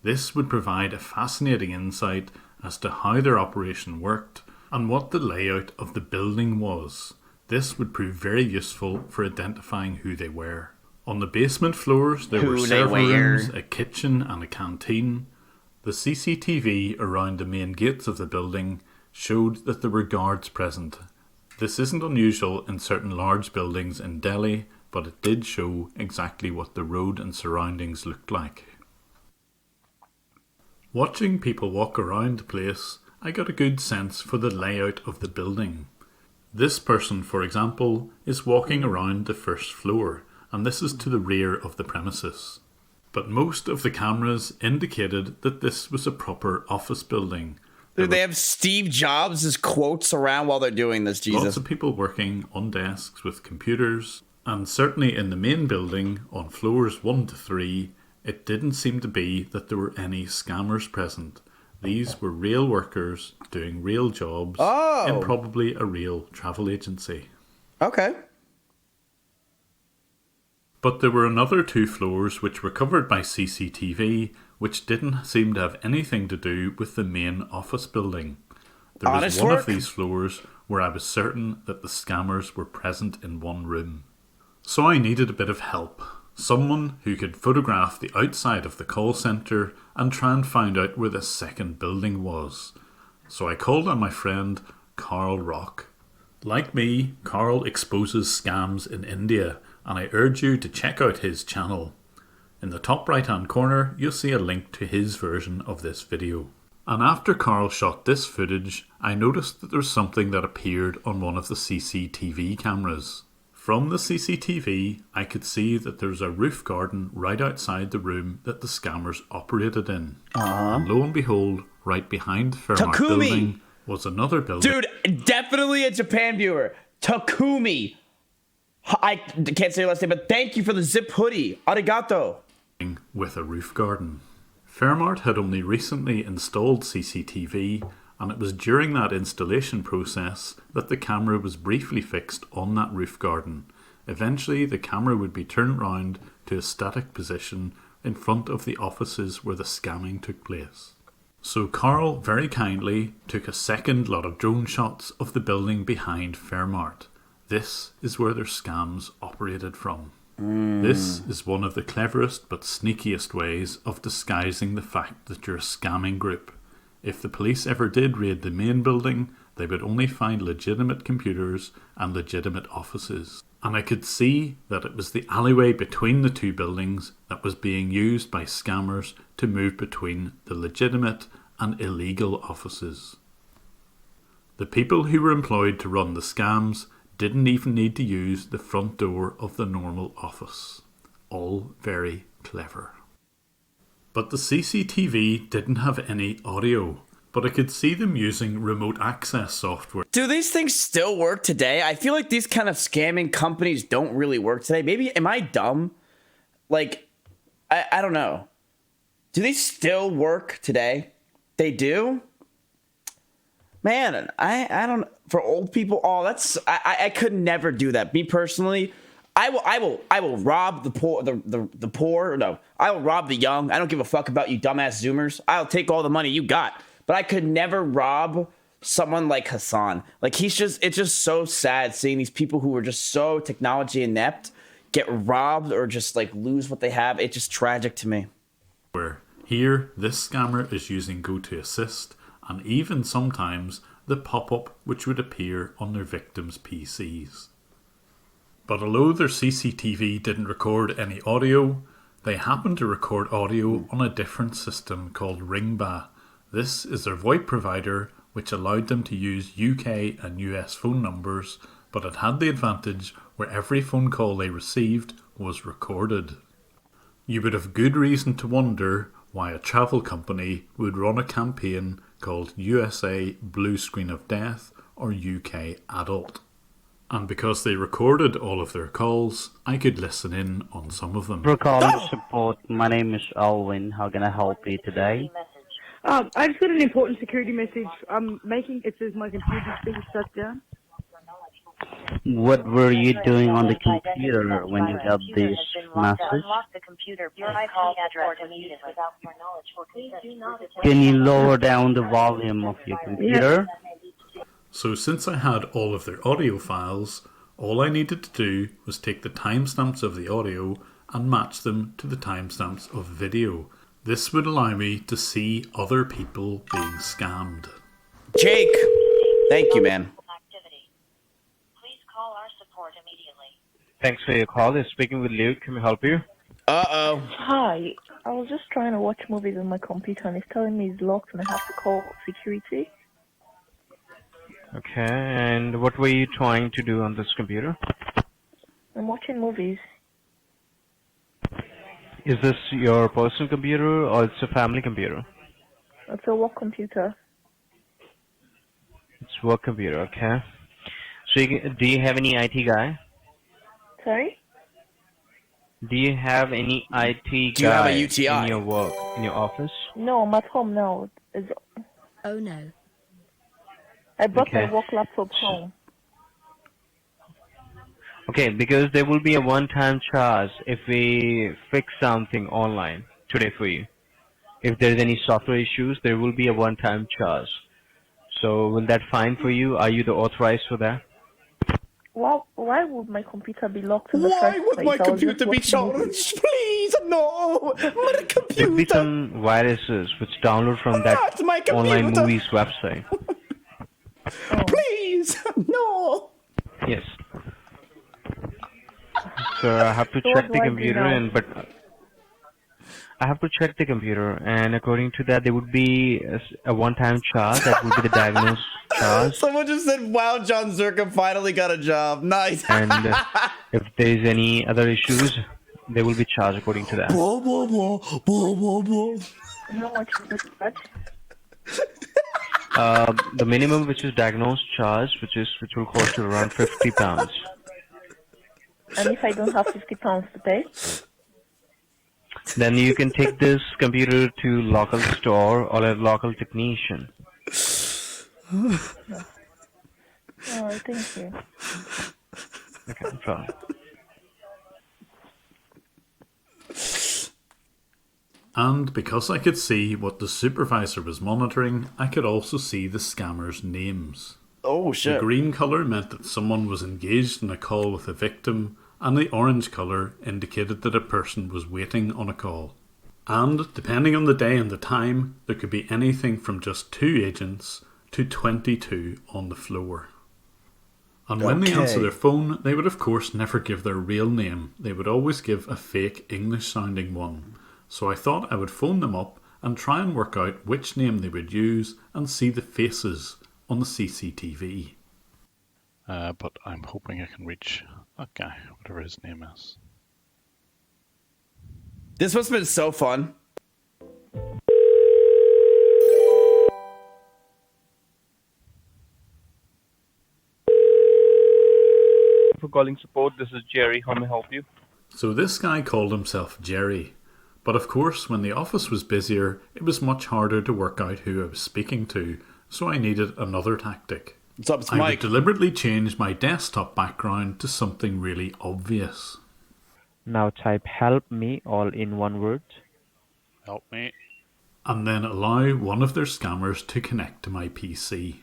This would provide a fascinating insight as to how their operation worked and what the layout of the building was. This would prove very useful for identifying who they were. On the basement floors, there were server rooms, a kitchen and a canteen. The CCTV around the main gates of the building showed that there were guards present. This isn't unusual in certain large buildings in Delhi, but it did show exactly what the road and surroundings looked like. Watching people walk around the place, I got a good sense for the layout of the building. This person, for example, is walking around the first floor, and this is to the rear of the premises. But most of the cameras indicated that this was a proper office building. Dude, they have Steve Jobs' quotes around while they're doing this, Jesus. Lots of people working on desks with computers, and certainly in the main building, on floors 1 to 3, it didn't seem to be that there were any scammers present. These were real workers doing real jobs in probably a real travel agency. Okay. But there were another 2 floors which were covered by CCTV, which didn't seem to have anything to do with the main office building. There was one of these floors where I was certain that the scammers were present in one room. So I needed a bit of help. Someone who could photograph the outside of the call centre and try and find out where the second building was. So I called on my friend Carl Rock. Like me, Carl exposes scams in India, and I urge you to check out his channel. In the top right hand corner, you'll see a link to his version of this video. And after Carl shot this footage, I noticed that there was something that appeared on one of the CCTV cameras. From the CCTV, I could see that there's a roof garden right outside the room that the scammers operated in. And lo and behold, right behind the Fairmont building was another building. Dude, definitely a Japan viewer. Takumi. I can't say your last name, but thank you for the zip hoodie. Arigato. With a roof garden. Fairmont had only recently installed CCTV, and it was during that installation process that the camera was briefly fixed on that roof garden. Eventually, the camera would be turned round to a static position in front of the offices where the scamming took place. So Carl very kindly took a second lot of drone shots of the building behind Fairmont. This is where their scams operated from. This is one of the cleverest but sneakiest ways of disguising the fact that you're a scamming group. If the police ever did raid the main building, they would only find legitimate computers and legitimate offices. And I could see that it was the alleyway between the 2 buildings that was being used by scammers to move between the legitimate and illegal offices. The people who were employed to run the scams didn't even need to use the front door of the normal office. All very clever. But the CCTV didn't have any audio, but I could see them using remote access software. Do these things still work today? I feel like these kind of scamming companies don't really work today. Maybe, am I dumb? Like, I don't know. Do they still work today? They do? Man, I don't, for old people, I could never do that. Me personally, I will rob the poor, the poor. No, I will rob the young. I don't give a fuck about you dumbass Zoomers. I'll take all the money you got, but I could never rob someone like Hassan. Like it's just so sad seeing these people who are just so technology inept get robbed or just like lose what they have. It's just tragic to me. Where here, this scammer is using GoToAssist and even sometimes the pop-up which would appear on their victims' PCs. But although their CCTV didn't record any audio, they happened to record audio on a different system called Ringba. This is their VoIP provider which allowed them to use UK and US phone numbers, but it had the advantage where every phone call they received was recorded. You would have good reason to wonder why a travel company would run a campaign called USA Blue Screen of Death or UK Adult. And because they recorded all of their calls, I could listen in on some of them. For calling support, my name is Alwyn. How can I help you today? I just got an important security message. It says my computer's being shut down. What were you doing on the computer when you got this message? Can you lower down the volume of your computer? So since I had all of their audio files, all I needed to do was take the timestamps of the audio and match them to the timestamps of video. This would allow me to see other people being scammed. Jake, thank you, man. Thanks for your call. You're speaking with Luke. Can we help you? Uh-oh. Hi. I was just trying to watch movies on my computer and it's telling me it's locked and I have to call security. Okay, and what were you trying to do on this computer? I'm watching movies. Is this your personal computer or it's a family computer? It's a work computer. It's work computer, okay. So do you have any IT guy? Sorry? Do you have any IT guy Do you have a UTI? in your work, in your office? No, I'm at home now. Oh no. I brought Okay. my work laptop home. Okay, because there will be a one-time charge if we fix something online today for you. If there's any software issues, there will be a one-time charge. So will that fine for you? Are you the authorized for that? Why would my computer be locked in the Why first would place? my I was just computer be watching charged? movies. Please, no! My computer! There will be some viruses which download from that Not my online computer. movies website. Please, no! Yes. So I have to So check what the do I do computer now? but I have to check the computer and according to that there would be a one-time charge that would be the diagnosed charge. Someone just said, wow, John Zerka finally got a job. Nice. And if there is any other issues, they will be charged according to that. Blah, blah, blah, blah, blah, blah. How much is that? The minimum which is diagnosed charge, which will cost you around £50. And if I don't have £50 to pay? Then you can take this computer to local store or a local technician. Alright, thank you. Okay, no problem. And because I could see what the supervisor was monitoring, I could also see the scammers' names. Oh, shit. The green colour meant that someone was engaged in a call with a victim, and the orange colour indicated that a person was waiting on a call. And, depending on the day and the time, there could be anything from just 2 agents to 22 on the floor. And when they answer their phone, they would of course never give their real name. They would always give a fake English-sounding one. So I thought I would phone them up and try and work out which name they would use and see the faces on the CCTV. But I'm hoping I can reach that guy, whatever his name is. This must have been so fun. For calling support, this is Jerry. How may I help you? So this guy called himself Jerry. But of course, when the office was busier, it was much harder to work out who I was speaking to, so I needed another tactic. What's up, it's I Mike. would deliberately change my desktop background to something really obvious. Now type help me all in one word. Help me. And then allow one of their scammers to connect to my PC.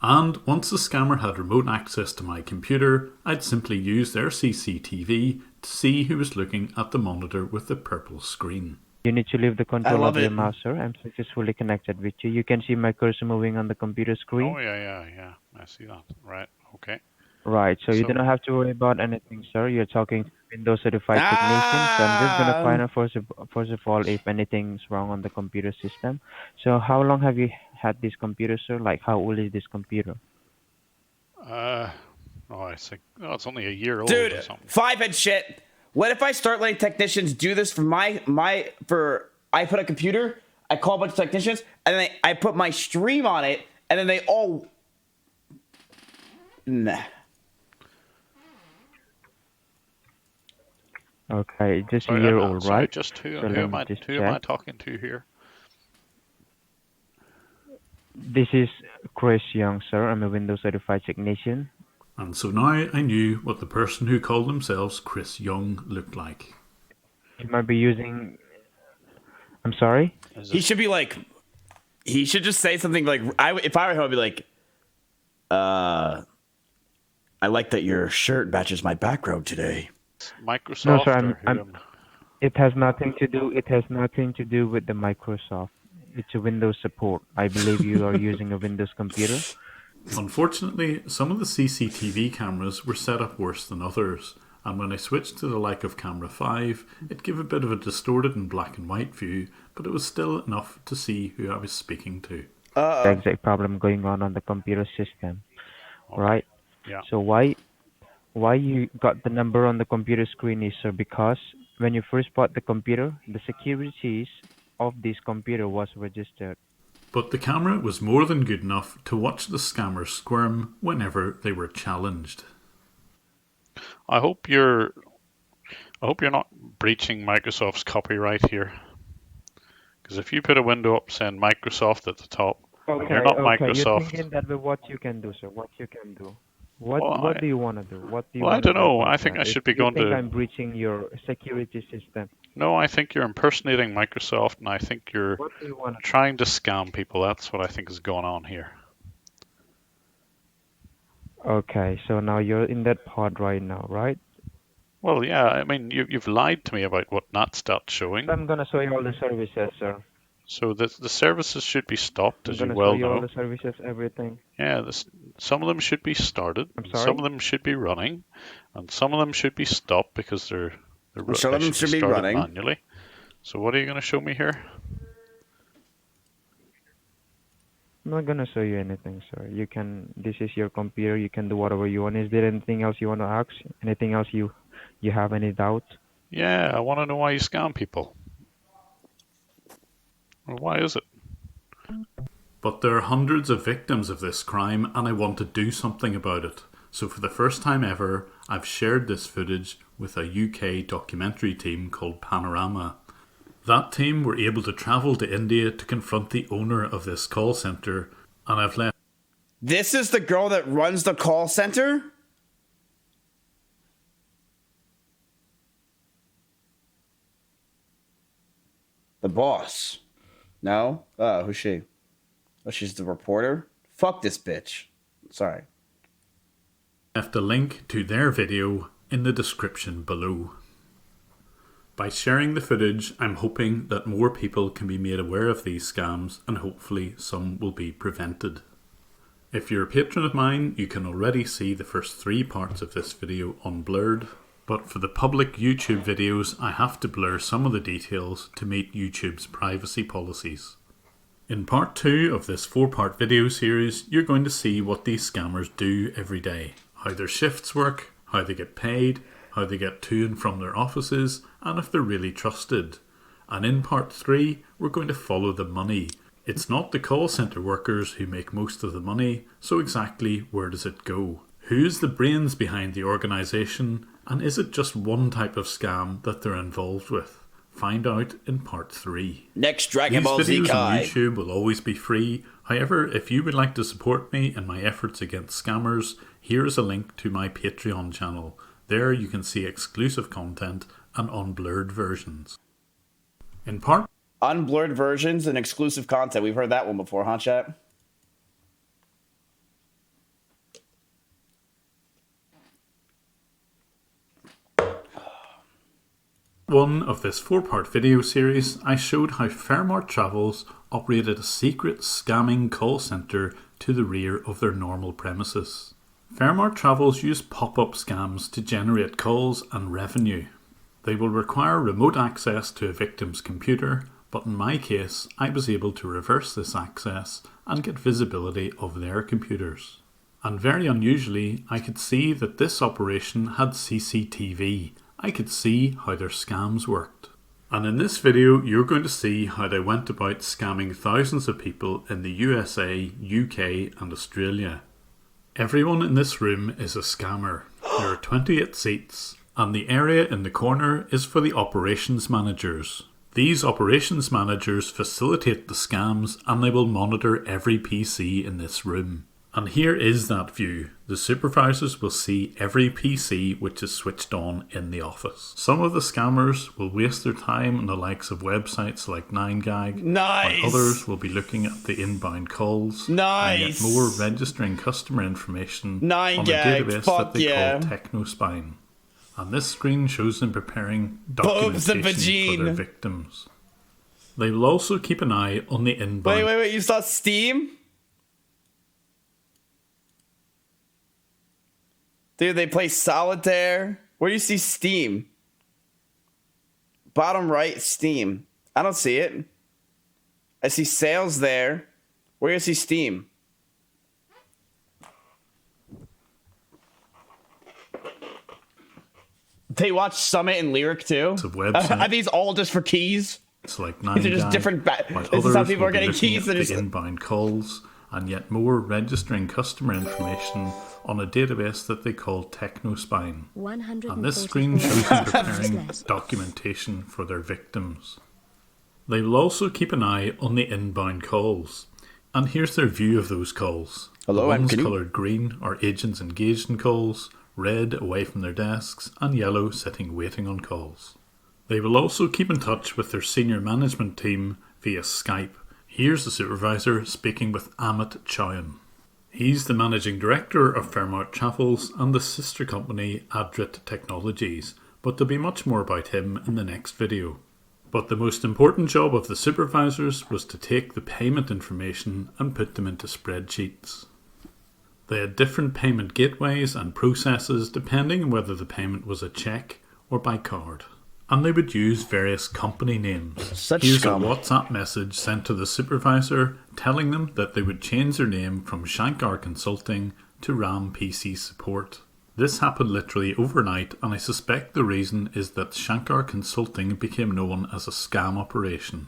And once the scammer had remote access to my computer, I'd simply use their CCTV to see who was looking at the monitor with the purple screen. You need to leave the control love of your it. mouse, sir. I'm successfully connected with you. You can see my cursor moving on the computer screen. Oh, yeah. I see that. Right, okay. Right, so you So- don't have to worry about anything, sir. You're talking to Windows certified technician. So I'm just gonna find out first of all if anything's wrong on the computer system. So how long have you had this computer, sir? Like how old is this computer? I think it's only a year old Dude, or something. 5-head shit. What if I start letting technicians do this for I put a computer, I call a bunch of technicians, and then I put my stream on it, and then they all... Nah. Okay, just Sorry, a year I'm old, sorry, right? just who So let am me I just who am I check. talking to here? This is Chris Young, sir. I'm a Windows certified technician. And so now I knew what the person who called themselves Chris Young looked like. You might be using... I'm sorry? He should be like... He should just say something like... if I were him, I'd be like... I like that your shirt matches my background today. Microsoft. No, sir. or who am- It has nothing to do. It has nothing to do with the Microsoft. It's a Windows support. I believe you are using a Windows computer. Unfortunately, some of the CCTV cameras were set up worse than others, and when I switched to the like of camera 5, it gave a bit of a distorted and black and white view, but it was still enough to see who I was speaking to. The exact problem going on the computer system, right? Yeah. So why you got the number on the computer screen is because when you first bought the computer, the securities of this computer was registered. But the camera was more than good enough to watch the scammers squirm whenever they were challenged. I hope you're not breaching Microsoft's copyright here. Because if you put a window up saying Microsoft at the top, and you're not You're Microsoft. thinking that with what you can do, sir. What you can do. Well, What do you want to do? What do you Well, I want to don't do know. about I think that? I should If be you going think to. I'm breaching your security system. No, I think you're impersonating Microsoft, and I think you're What do you want to trying to scam people. That's what I think is going on here. Okay, so now you're in that pod right now, right? Well, yeah, I mean, you've lied to me about what NatStat's showing. I'm gonna show you all the services, sir. So the services should be stopped, I'm as you gonna well show you all know. the services, everything. Yeah, some of them should be started, I'm and sorry? some of them should be running, and some of them should be stopped because they're Some of them should be started running. manually. So what are you going to show me here? I'm not gonna show you anything, sir. You can. This is your computer. You can do whatever you want. Is there anything else you want to ask? Anything else you have any doubt? Yeah, I want to know why you scam people. Well, why is it? But there are hundreds of victims of this crime, and I want to do something about it. So for the first time ever, I've shared this footage with a UK documentary team called Panorama. That team were able to travel to India to confront the owner of this call centre, and I've left... This is the girl that runs the call center? The boss. No? Oh, who's she? Oh, she's the reporter? Fuck this bitch. Sorry. left a link to their video in the description below. By sharing the footage, I'm hoping that more people can be made aware of these scams and hopefully some will be prevented. If you're a patron of mine, you can already see the first 3 parts of this video unblurred, but for the public YouTube videos I have to blur some of the details to meet YouTube's privacy policies. In part 2 of this 4-part video series, you're going to see what these scammers do every day, how their shifts work, how they get paid, how they get to and from their offices, and if they're really trusted. And in part 3, we're going to follow the money. It's not the call centre workers who make most of the money, so exactly where does it go? Who's the brains behind the organisation, and is it just one type of scam that they're involved with? Find out in part 3. Next Dragon Ball Z These videos on Kai. YouTube will always be free. However, if you would like to support me in my efforts against scammers, here is a link to my Patreon channel. There you can see exclusive content and unblurred versions. In part Unblurred versions and exclusive content. We've heard that one before, huh, chat? one of this 4-part video series, I showed how Fairmart Travels operated a secret scamming call centre to the rear of their normal premises. Fairmart Travels use pop-up scams to generate calls and revenue. They will require remote access to a victim's computer, but in my case, I was able to reverse this access and get visibility of their computers. And very unusually, I could see that this operation had CCTV. I could see how their scams worked. And in this video, you're going to see how they went about scamming thousands of people in the USA, UK and Australia. Everyone in this room is a scammer. There are 28 seats, and the area in the corner is for the operations managers. These operations managers facilitate the scams, and they will monitor every PC in this room. And here is that view. The supervisors will see every PC which is switched on in the office. Some of the scammers will waste their time on the likes of websites like 9gag. Nice! While others will be looking at the inbound calls. Nice! And yet more registering customer information 9gag, on a database fuck that they yeah. call TechnoSpine. And this screen shows them preparing Boobs and documentation for their vagine. victims. They will also keep an eye on the inbound. Wait, you saw Steam? Dude, they play solitaire. Where do you see Steam? Bottom right, Steam. I don't see it. I see sales there. Where do you see Steam? They watch Summit and Lyric too? Are these all just for keys? It's like These are just different. This is how people are getting keys. That the inbound calls, and yet more registering customer information on a database that they call TechnoSpine. And this screen shows them preparing documentation for their victims. They will also keep an eye on the inbound calls. And here's their view of those calls. Hello, the ones I'm coloured green are agents engaged in calls, red away from their desks, and yellow sitting waiting on calls. They will also keep in touch with their senior management team via Skype. Here's the supervisor speaking with Amit Chowan. He's the managing director of Fairmart Travels and the sister company Adrit Technologies, but there'll be much more about him in the next video. But the most important job of the supervisors was to take the payment information and put them into spreadsheets. They had different payment gateways and processes depending on whether the payment was a cheque or by card. And they would use various company names. Here's a WhatsApp message sent to the supervisor telling them that they would change their name from Shankar Consulting to RAM PC Support. This happened literally overnight, and I suspect the reason is that Shankar Consulting became known as a scam operation.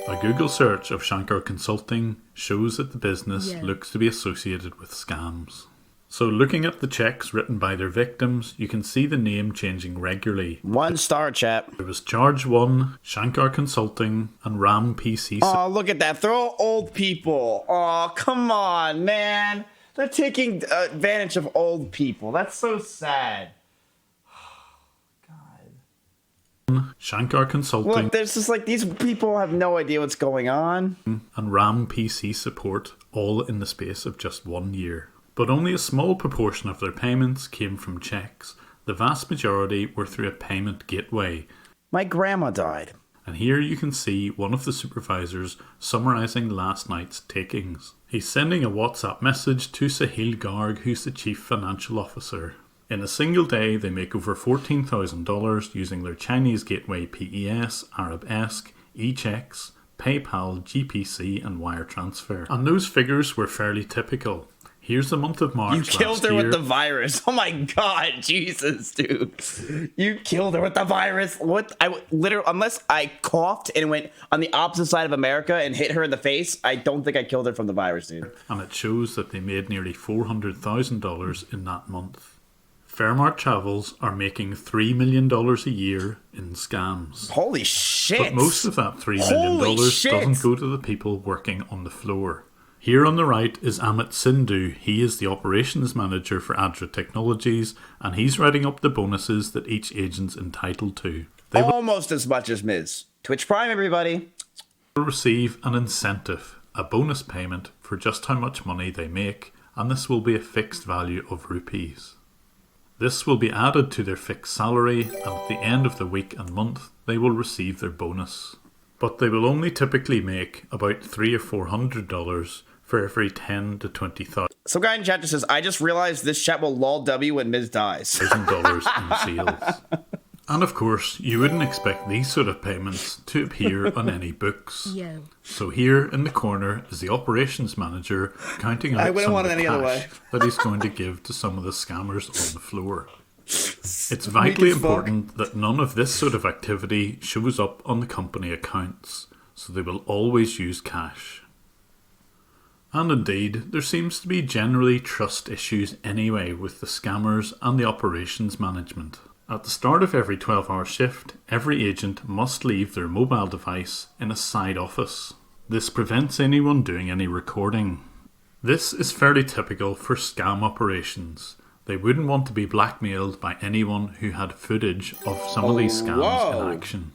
A Google search of Shankar Consulting shows that the business looks to be associated with scams. So looking at the checks written by their victims, you can see the name changing regularly. 1-star, chap. There was Charge 1, Shankar Consulting, and RAM PC. Oh, look at that. They're all old people. Oh, come on, man. They're taking advantage of old people. That's so sad. Shankar Consulting. Look, there's just like these people have no idea what's going on. And RAM PC Support, all in the space of just 1 year. But only a small proportion of their payments came from checks. The vast majority were through a payment gateway. My grandma died. And here you can see one of the supervisors summarising last night's takings. He's sending a WhatsApp message to Sahil Garg, who's the Chief Financial Officer. In a single day, they make over $14,000 using their Chinese gateway PES, Arabesque, eChecks, PayPal, GPC and wire transfer. And those figures were fairly typical. Here's the month of March. You killed her with the virus. Oh my god, Jesus, dude. You killed her with the virus. What? I literally, unless I coughed and went on the opposite side of America and hit her in the face, I don't think I killed her from the virus, dude. And it shows that they made nearly $400,000 in that month. Fairmart Travels are making $3 million a year in scams. Holy shit. But most of that $3 million doesn't go to the people working on the floor. Here on the right is Amit Sindhu. He is the operations manager for Adra Technologies, and he's writing up the bonuses that each agent's entitled to. They almost as much as Miz. Twitch Prime, everybody. Will receive an incentive, a bonus payment for just how much money they make, and this will be a fixed value of rupees. This will be added to their fixed salary, and at the end of the week and month, they will receive their bonus. But they will only typically make about $300 or $400 for every 10 to 20,000. Some guy in chat just says, I just realized this chat will lol W when Miz dies. $1,000 in sales. And of course, you wouldn't expect these sort of payments to appear on any books. Yo. So here in the corner is the operations manager counting I out wouldn't some want of it the any other way. cash that he's going to give to some of the scammers on the floor. It's vitally important that none of this sort of activity shows up on the company accounts, so they will always use cash. And indeed, there seems to be generally trust issues anyway with the scammers and the operations management. At the start of every 12-hour shift, every agent must leave their mobile device in a side office. This prevents anyone doing any recording. This is fairly typical for scam operations. They wouldn't want to be blackmailed by anyone who had footage of some of these scams in action.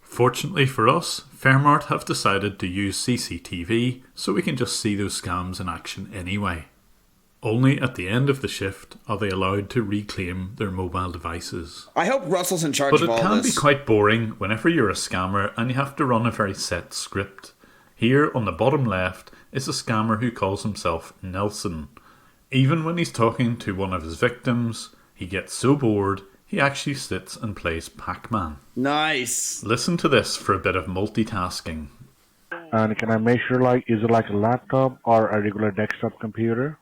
Fortunately for us, Fairmart have decided to use CCTV so we can just see those scams in action anyway. Only at the end of the shift are they allowed to reclaim their mobile devices. I hope Russell's in charge But of all it can this. be quite boring whenever you're a scammer and you have to run a very set script. Here on the bottom left is a scammer who calls himself Nelson. Even when he's talking to one of his victims, he gets so bored he actually sits and plays Pac-Man. Nice. Listen to this for a bit of multitasking. And can I make sure, like, is it like a laptop or a regular desktop computer?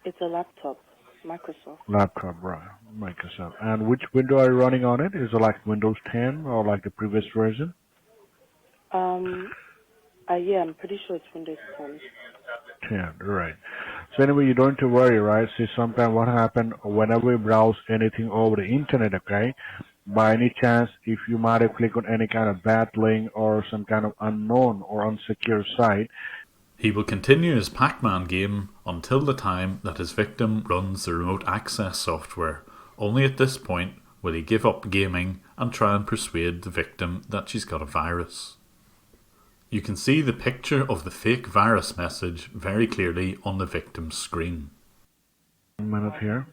It's a laptop, Microsoft. Laptop, right. Microsoft. And which window are you running on it? Is it like Windows 10 or like the previous version? Yeah, I'm pretty sure it's Windows 10. 10, right. So anyway, you don't have to worry, right? See, sometimes what happens whenever we browse anything over the internet, okay? By any chance, if you might have clicked on any kind of bad link or some kind of unknown or unsecure site, he will continue his Pac-Man game until the time that his victim runs the remote access software. Only at this point will he give up gaming and try and persuade the victim that she's got a virus. You can see the picture of the fake virus message very clearly on the victim's screen. 1 minute here.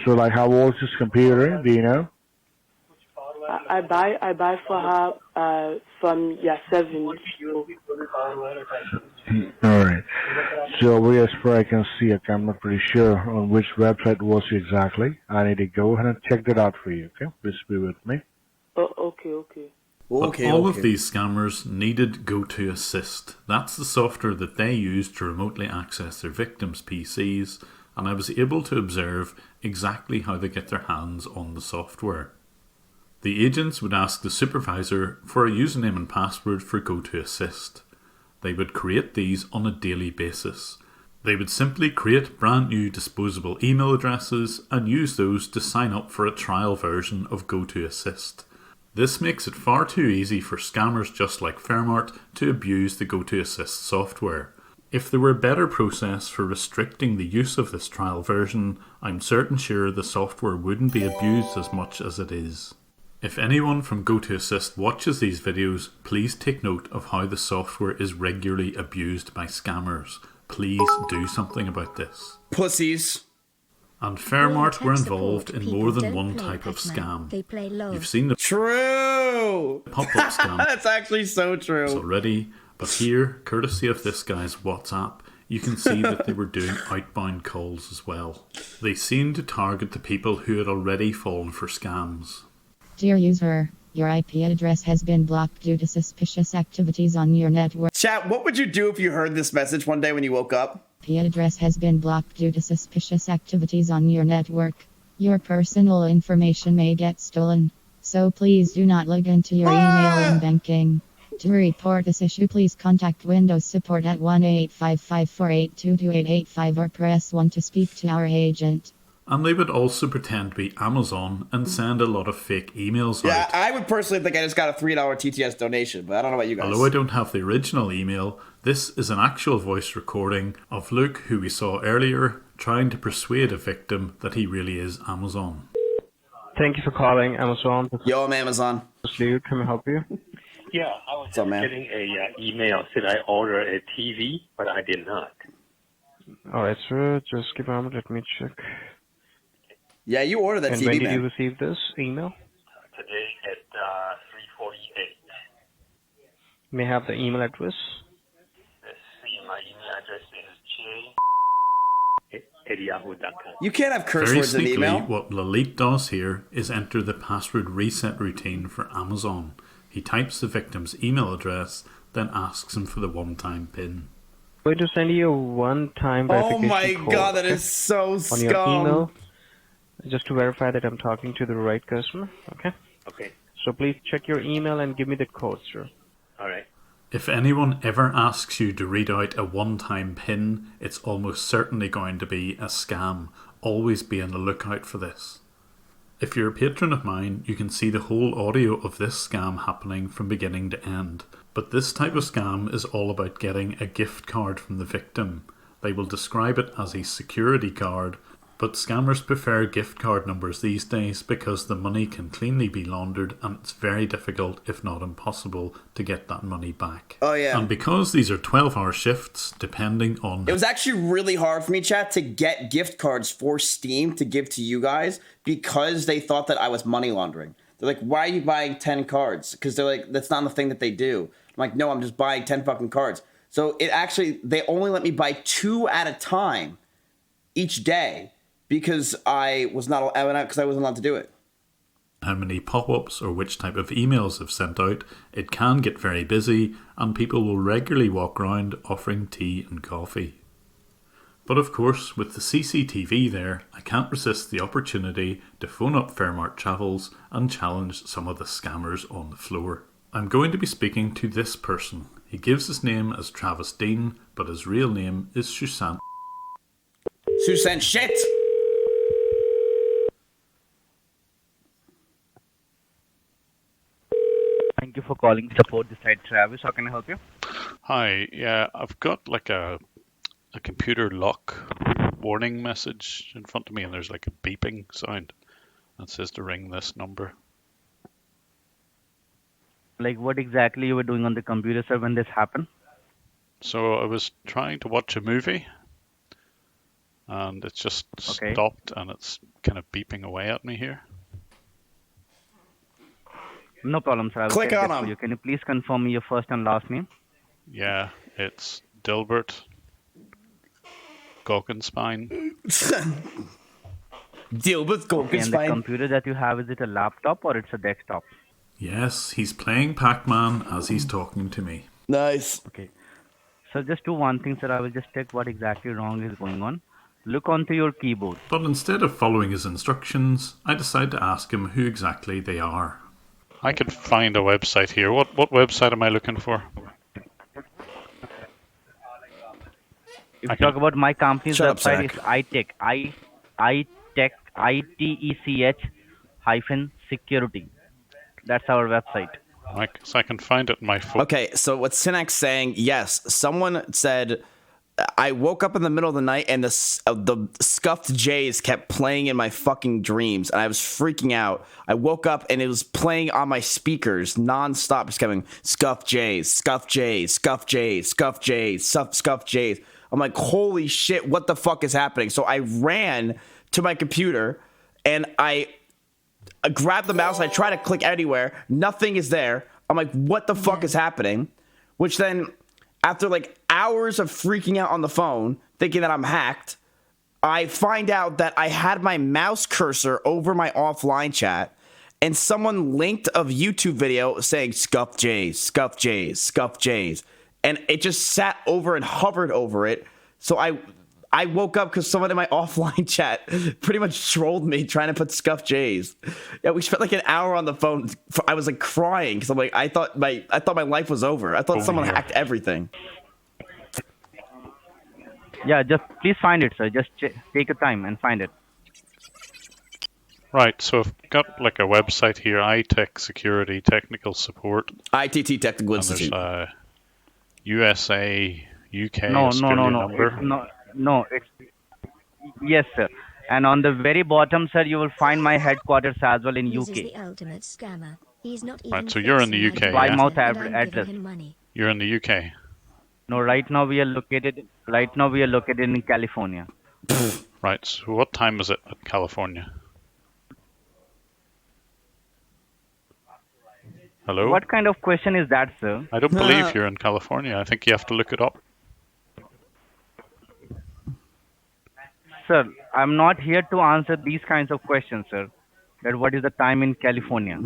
So like how old is this computer? Do you know? I buy for her from 7. Alright. So as far as I can see, I'm not pretty sure on which website was it exactly. I need to go ahead and check that out for you, okay? Please be with me. Oh, okay. But all of these scammers needed GoToAssist. That's the software that they use to remotely access their victims' PCs, and I was able to observe exactly how they get their hands on the software. The agents would ask the supervisor for a username and password for GoToAssist. They would create these on a daily basis. They would simply create brand new disposable email addresses and use those to sign up for a trial version of GoToAssist. This makes it far too easy for scammers just like Fairmart to abuse the GoToAssist software. If there were a better process for restricting the use of this trial version, I'm certain sure the software wouldn't be abused as much as it is. If anyone from GoToAssist watches these videos, please take note of how the software is regularly abused by scammers. Please do something about this. Pussies. And Fairmart were involved in more than one type of scam. They play low. You've seen the True. pop-up scam. That's actually so true. Already, but here, courtesy of this guy's WhatsApp, you can see that they were doing outbound calls as well. They seemed to target the people who had already fallen for scams. Dear user, your IP address has been blocked due to suspicious activities on your network. Chat, what would you do if you heard this message one day when you woke up? IP address has been blocked due to suspicious activities on your network. Your personal information may get stolen, so please do not log into your email and banking. To report this issue, please contact Windows support at 1-855-482-2885 or press 1 to speak to our agent. And they would also pretend to be Amazon and send a lot of fake emails out. Yeah, I would personally think I just got a $3 TTS donation, but I don't know about you guys. Although I don't have the original email, this is an actual voice recording of Luke, who we saw earlier, trying to persuade a victim that he really is Amazon. Thank you for calling Amazon. Yo, I'm Amazon. Can I help you? Yeah, I was getting a email said I ordered a TV, but I did not. Alright, sir. Just give a moment. Let me check. Yeah, you ordered that And TV, when did man. you receive this email? Today at 3:48. May I have the email address? Let's see, my email address is j@yahoo.com. You can't have curse Very words in the sneakily, email. what Lalit does here is enter the password reset routine for Amazon. He types the victim's email address, then asks him for the one-time PIN. I'm going to send you a one-time Oh verification my code, god, that okay? is so On scum. your email, just to verify that I'm talking to the right customer, okay? Okay. So please check your email and give me the code, sir. All right. If anyone ever asks you to read out a one-time PIN, it's almost certainly going to be a scam. Always be on the lookout for this. If you're a patron of mine, you can see the whole audio of this scam happening from beginning to end. But this type of scam is all about getting a gift card from the victim. They will describe it as a security card, but scammers prefer gift card numbers these days because the money can cleanly be laundered and it's very difficult, if not impossible, to get that money back. Oh, yeah. And because these are 12-hour shifts, depending on... It was actually really hard for me, chat, to get gift cards for Steam to give to you guys because they thought that I was money laundering. They're like, why are you buying 10 cards? Because they're like, that's not the thing that they do. I'm like, no, I'm just buying 10 fucking cards. So it actually, they only let me buy 2 at a time each day because I wasn't allowed to do it. How many pop-ups or which type of emails have sent out, it can get very busy and people will regularly walk around offering tea and coffee. But of course, with the CCTV there, I can't resist the opportunity to phone up Fairmart Travels and challenge some of the scammers on the floor. I'm going to be speaking to this person. He gives his name as Travis Dean, but his real name is Susan. Susan shit! Thank you for calling support this side, Travis. How can I help you? Hi, yeah, I've got like a computer lock warning message in front of me, and there's like a beeping sound that says to ring this number. Like what exactly you were doing on the computer, sir, when this happened? So I was trying to watch a movie, and it's just stopped, and it's kind of beeping away at me here. No problem, sir. I will Click check on that for him. you. Can you please confirm me your first and last name? Yeah, it's Dilbert Goggenspine. Dilbert Okay, and the Goggenspine. computer that you have, is it a laptop or it's a desktop? Yes, he's playing Pac-Man as he's talking to me. Nice. Okay. So just do one thing, sir. I will just check what exactly wrong is going on. Look onto your keyboard. But instead of following his instructions, I decide to ask him who exactly they are. I could find a website here. What website am I looking for? If you talk about my company's Shut up, website, Zach. it's ITECH hyphen security. That's our website. So I can find it in my phone. Okay, so what Sinak's saying, yes, someone said, I woke up in the middle of the night and the Scuffed J's kept playing in my fucking dreams, and I was freaking out. I woke up and it was playing on my speakers nonstop, just coming Scuffed J's, Scuffed J's, Scuffed J's, Scuffed J's, Scuffed J's. I'm like, holy shit, what the fuck is happening? So I ran to my computer and I grabbed the mouse. I try to click anywhere. Nothing is there. I'm like, what the fuck is happening? Which then, after like hours of freaking out on the phone, thinking that I'm hacked, I find out that I had my mouse cursor over my offline chat, and someone linked a YouTube video saying Scuff J's, Scuff J's, Scuff J's. And it just sat over and hovered over it. So I woke up because someone in my offline chat pretty much trolled me trying to put Scuff J's. Yeah, we spent like an hour on the phone. I was like crying because I'm like, I thought my life was over. I thought someone hacked everything. Yeah, just please find it, sir. Just take your time and find it. Right, so I've got like a website here, iTech Security Technical Support. ITT Technical And Institute. there's USA, UK No. Australia number. It's yes, sir. And on the very bottom, sir, you will find my headquarters as well in This is UK. the ultimate scammer. He's not even Right, so you're in the fixing UK, my yeah? Plymouth and I'm address. giving him money. You're in the UK. No, right now we are located. Right now we are located in California. Right. So what time is it in California? Hello? What kind of question is that, sir? I don't believe you're in California. I think you have to look it up. Sir, I'm not here to answer these kinds of questions, sir. That what is the time in California?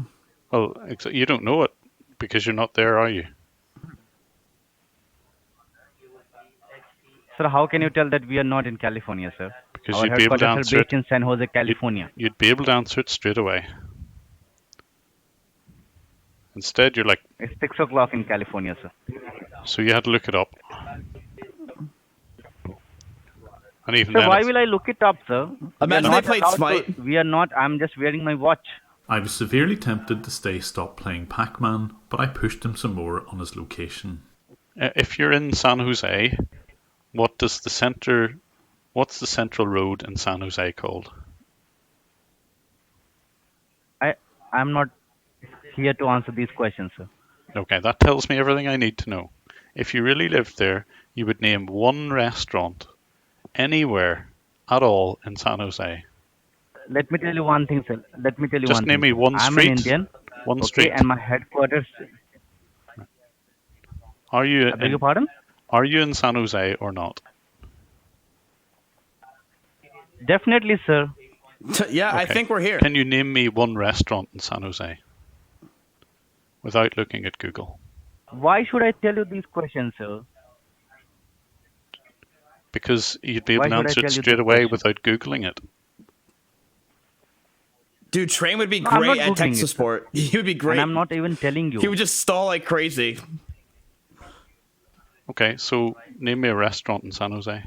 Well, you don't know it because you're not there, are you? Sir, how can you tell that we are not in California, sir? Because Our you'd be able to headquarters are answer based it. in San Jose, California. You'd be able to answer it straight away. Instead, you're like. It's 6 o'clock in California, sir. So you had to look it up. And even Sir, then, why will I look it up, sir? Imagine they played Smite. We are not. I'm just wearing my watch. I was severely tempted to stop playing Pac-Man, but I pushed him some more on his location. If you're in San Jose, what's the central road in San Jose called? I'm not here to answer these questions, sir. Okay, that tells me everything I need to know. If you really lived there, you would name one restaurant anywhere at all in San Jose. Let me tell you one thing, sir. Just name me one I'm street. an Indian. One street. And my headquarters. Are you? I beg your pardon? Are you in San Jose or not? Definitely, sir. Yeah, Okay. I think we're here. Can you name me one restaurant in San Jose without looking at Google? Why should I tell you these questions, sir? Because you'd be able Why to should I answer it tell you straight this away question? without Googling it. Dude, Train would be No, I'm great not at tech Googling it, support. He would be great. And I'm not even telling you. He would just stall like crazy. Okay, so name me a restaurant in San Jose.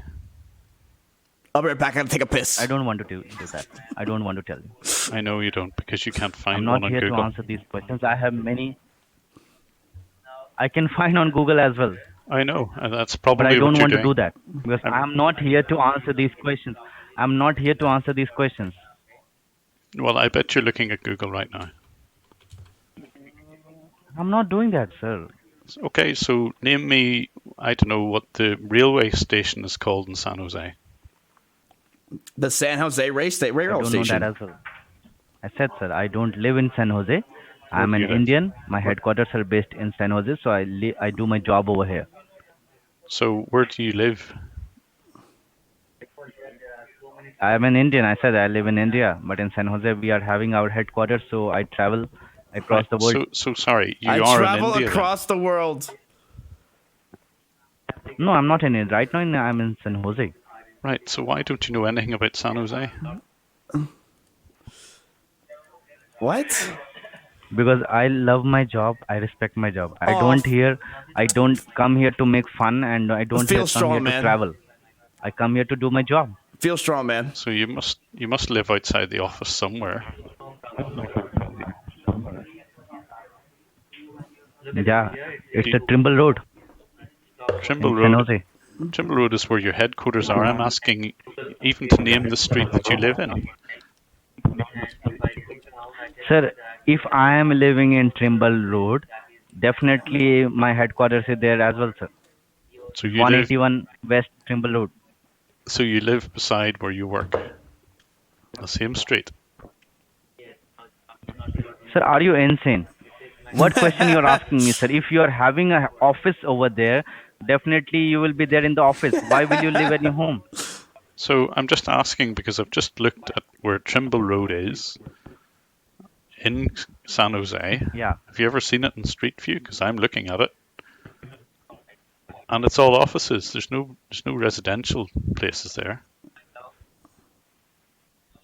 I'll be right back. I gotta take a piss. I don't want to do that. I don't want to tell you. I know you don't because you can't find I'm one not on here Google. to answer these questions. I have many. I can find on Google as well. I know, and that's probably But I don't what you're want to doing. do that because I'm not here to answer these questions. I'm not here to answer these questions. Well, I bet you're looking at Google right now. I'm not doing that, sir. Okay, so name me, I don't know what the railway station is called in San Jose. The San Jose railroad I don't station. know that as well. I said, sir, I don't live in San Jose. I'm do an you live? Indian. My headquarters are based in San Jose, so I do my job over here. So where do you live? I'm an Indian. I said I live in India, but in San Jose we are having our headquarters, so I travel across the world. So sorry, you I are travel in India. across the world. No, I'm not in it. Right now I'm in San Jose. Right, so why don't you know anything about San Jose? What? Because I love my job. I respect my job. I Oh. don't come here to make fun, and I don't Feel come strong, here man. to travel. I come here to do my job. Feel strong, man. So you must live outside the office somewhere. Yeah, it's the Trimble Road. Trimble in San Road. Jose. Trimble Road is where your headquarters are. I'm asking even to name the street that you live in. Sir, if I am living in Trimble Road, definitely my headquarters is there as well, sir. So you live. 181 West Trimble Road. So you live beside where you work. The same street. Sir, are you insane? What question you're asking me, sir? If you're having an office over there, definitely you will be there in the office. Why will you live at your home? So I'm just asking because I've just looked at where Trimble Road is in San Jose. Yeah. Have you ever seen it in Street View? Because I'm looking at it, and it's all offices. There's no residential places there.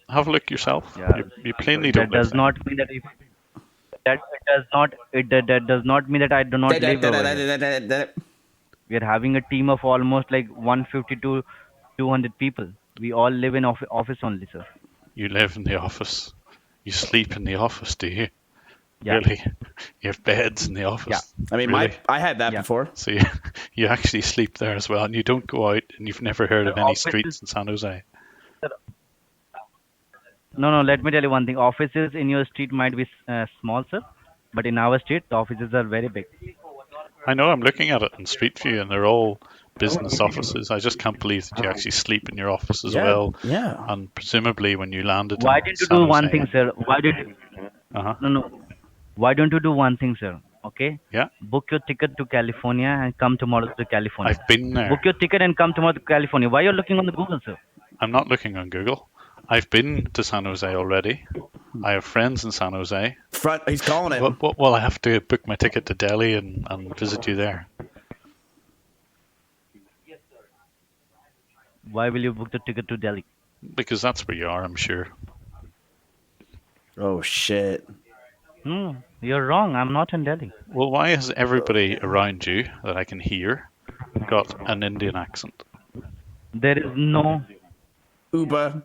Have a look yourself. Yeah. You plainly That don't live does there. not mean that if that does not mean that I do not live over here. We are having a team of almost like 150 to 200 people. We all live in office only, sir. You live in the office. You sleep in the office, do you? Yeah. Really? You have beds in the office? Yeah. I mean, Really? I had that before. So you actually sleep there as well, and you don't go out, and you've never heard of any streets in San Jose. No, let me tell you one thing. Offices in your street might be small, sir, but in our street, the offices are very big. I know, I'm looking at it in Street View, and they're all business offices. I just can't believe that you actually sleep in your office as well. Yeah. And presumably, when you landed Why in didn't you San do Jose. one thing, sir? Why did you? Uh-huh. No. Why don't you do one thing, sir? Okay? Yeah. Book your ticket to California and come tomorrow to California. I've been there. Book your ticket and come tomorrow to California. Why you're looking on the Google, sir? I'm not looking on Google. I've been to San Jose already. I have friends in San Jose. He's calling it. Well, I have to book my ticket to Delhi and visit you there. Why will you book the ticket to Delhi? Because that's where you are, I'm sure. Oh, shit. You're wrong. I'm not in Delhi. Well, why has everybody around you that I can hear got an Indian accent? There is no... Uber.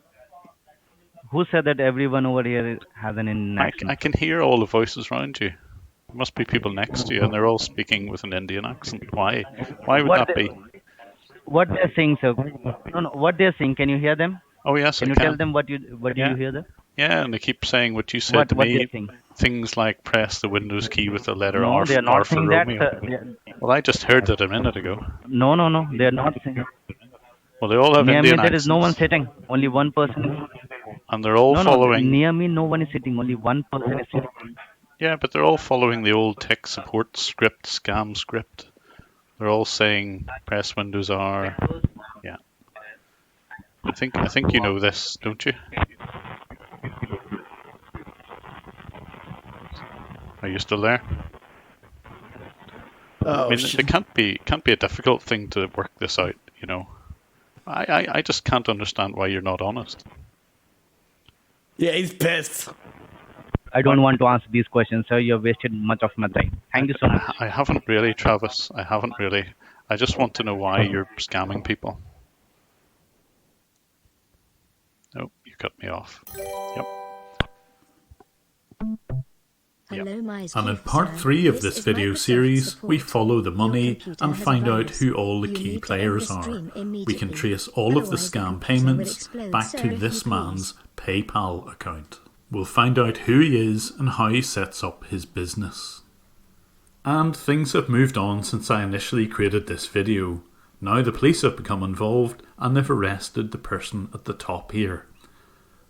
Who said that everyone over here has an Indian accent? I can hear all the voices around you. There must be people next to you, and they're all speaking with an Indian accent. Why? Why would that be? What they're saying, sir? No. What they're saying? Can you hear them? Oh yes, Can I you tell them what you hear them? Yeah, and they keep saying what you said to What me. they're saying? Things like press the Windows key with the letter No, R, they're not R for saying that, Romeo. sir. Well, I just heard that a minute ago. No. They're not saying. Well, they all have Near Indian me, there accents. is no one sitting. Only one person. And they're all following. Near me, no one is sitting. Only one person is sitting. Yeah, but they're all following the old tech support script, scam script. They're all saying press Windows R. Yeah. I think you know this, don't you? Are you still there? Oh, I mean, it can't be a difficult thing to work this out, you know. I just can't understand why you're not honest. Yeah, he's pissed. I don't want to answer these questions, sir. You have wasted much of my time. Thank you so much. I haven't really, Travis. I haven't really. I just want to know why you're scamming people. Oh, you cut me off. Yep. Hello, And in part 3 of this video series, we follow the money and find out who all the key players are. We can trace all of the scam payments back to this man's PayPal account. We'll find out who he is and how he sets up his business. And things have moved on since I initially created this video. Now the police have become involved and they've arrested the person at the top here.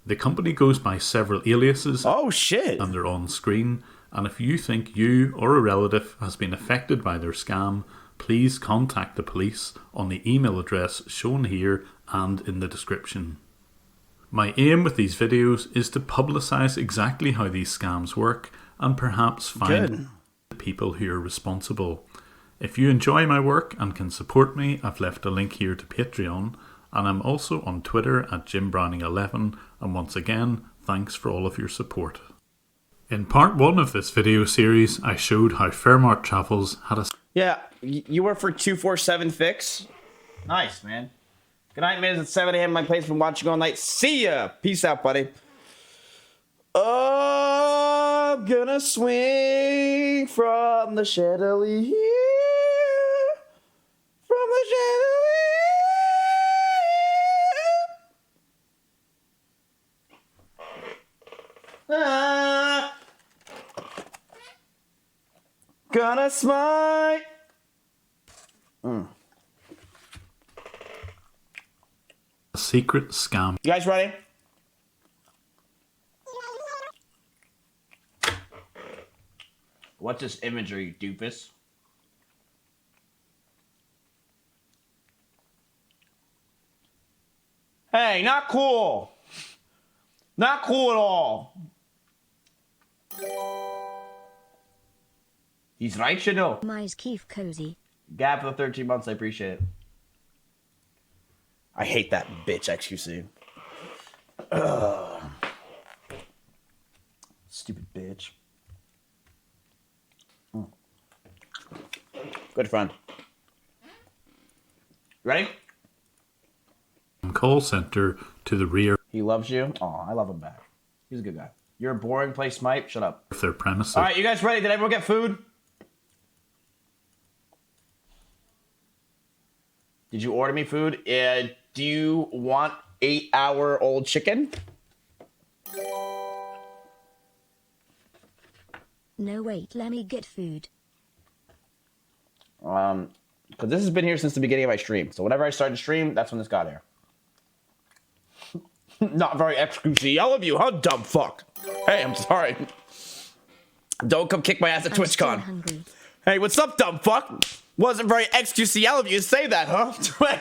The company goes by several aliases. Oh shit! And they're on screen. And if you think you or a relative has been affected by their scam, please contact the police on the email address shown here and in the description. My aim with these videos is to publicise exactly how these scams work and perhaps find the people who are responsible. If you enjoy my work and can support me, I've left a link here to Patreon, and I'm also on Twitter at JimBrowning11, and once again, thanks for all of your support. In part 1 of this video series, I showed how Fairmart Travels had a... Yeah, you work for 247 Fix? Nice, man. Good night, man. It's 7 a.m. My place. Been watching all night. See ya. Peace out, buddy. Oh, I'm gonna swing from the chandelier. From the chandelier. Gonna smite. A secret scam. You guys ready? What's this imagery, doofus? Hey, not cool. Not cool at all. He's right, you know. Mizkif cozy. Gap for the 13 months, I appreciate it. I hate that bitch, XQC. Ugh. Stupid bitch. Good friend. Ready? Call center to the rear He loves you. Oh, I love him back. He's a good guy. You're a boring place, Smite. Shut up. of their premises. All right, you guys ready? Did everyone get food? Did you order me food? Do you want 8-hour-old chicken? No, wait, let me get food. Because this has been here since the beginning of my stream. So whenever I started to stream, that's when this got here. Not very exclusive of you, huh, dumb fuck? Hey, I'm sorry. Don't come kick my ass at TwitchCon. Hey, what's up, dumb fuck? Wasn't very exclusive of you to say that, huh?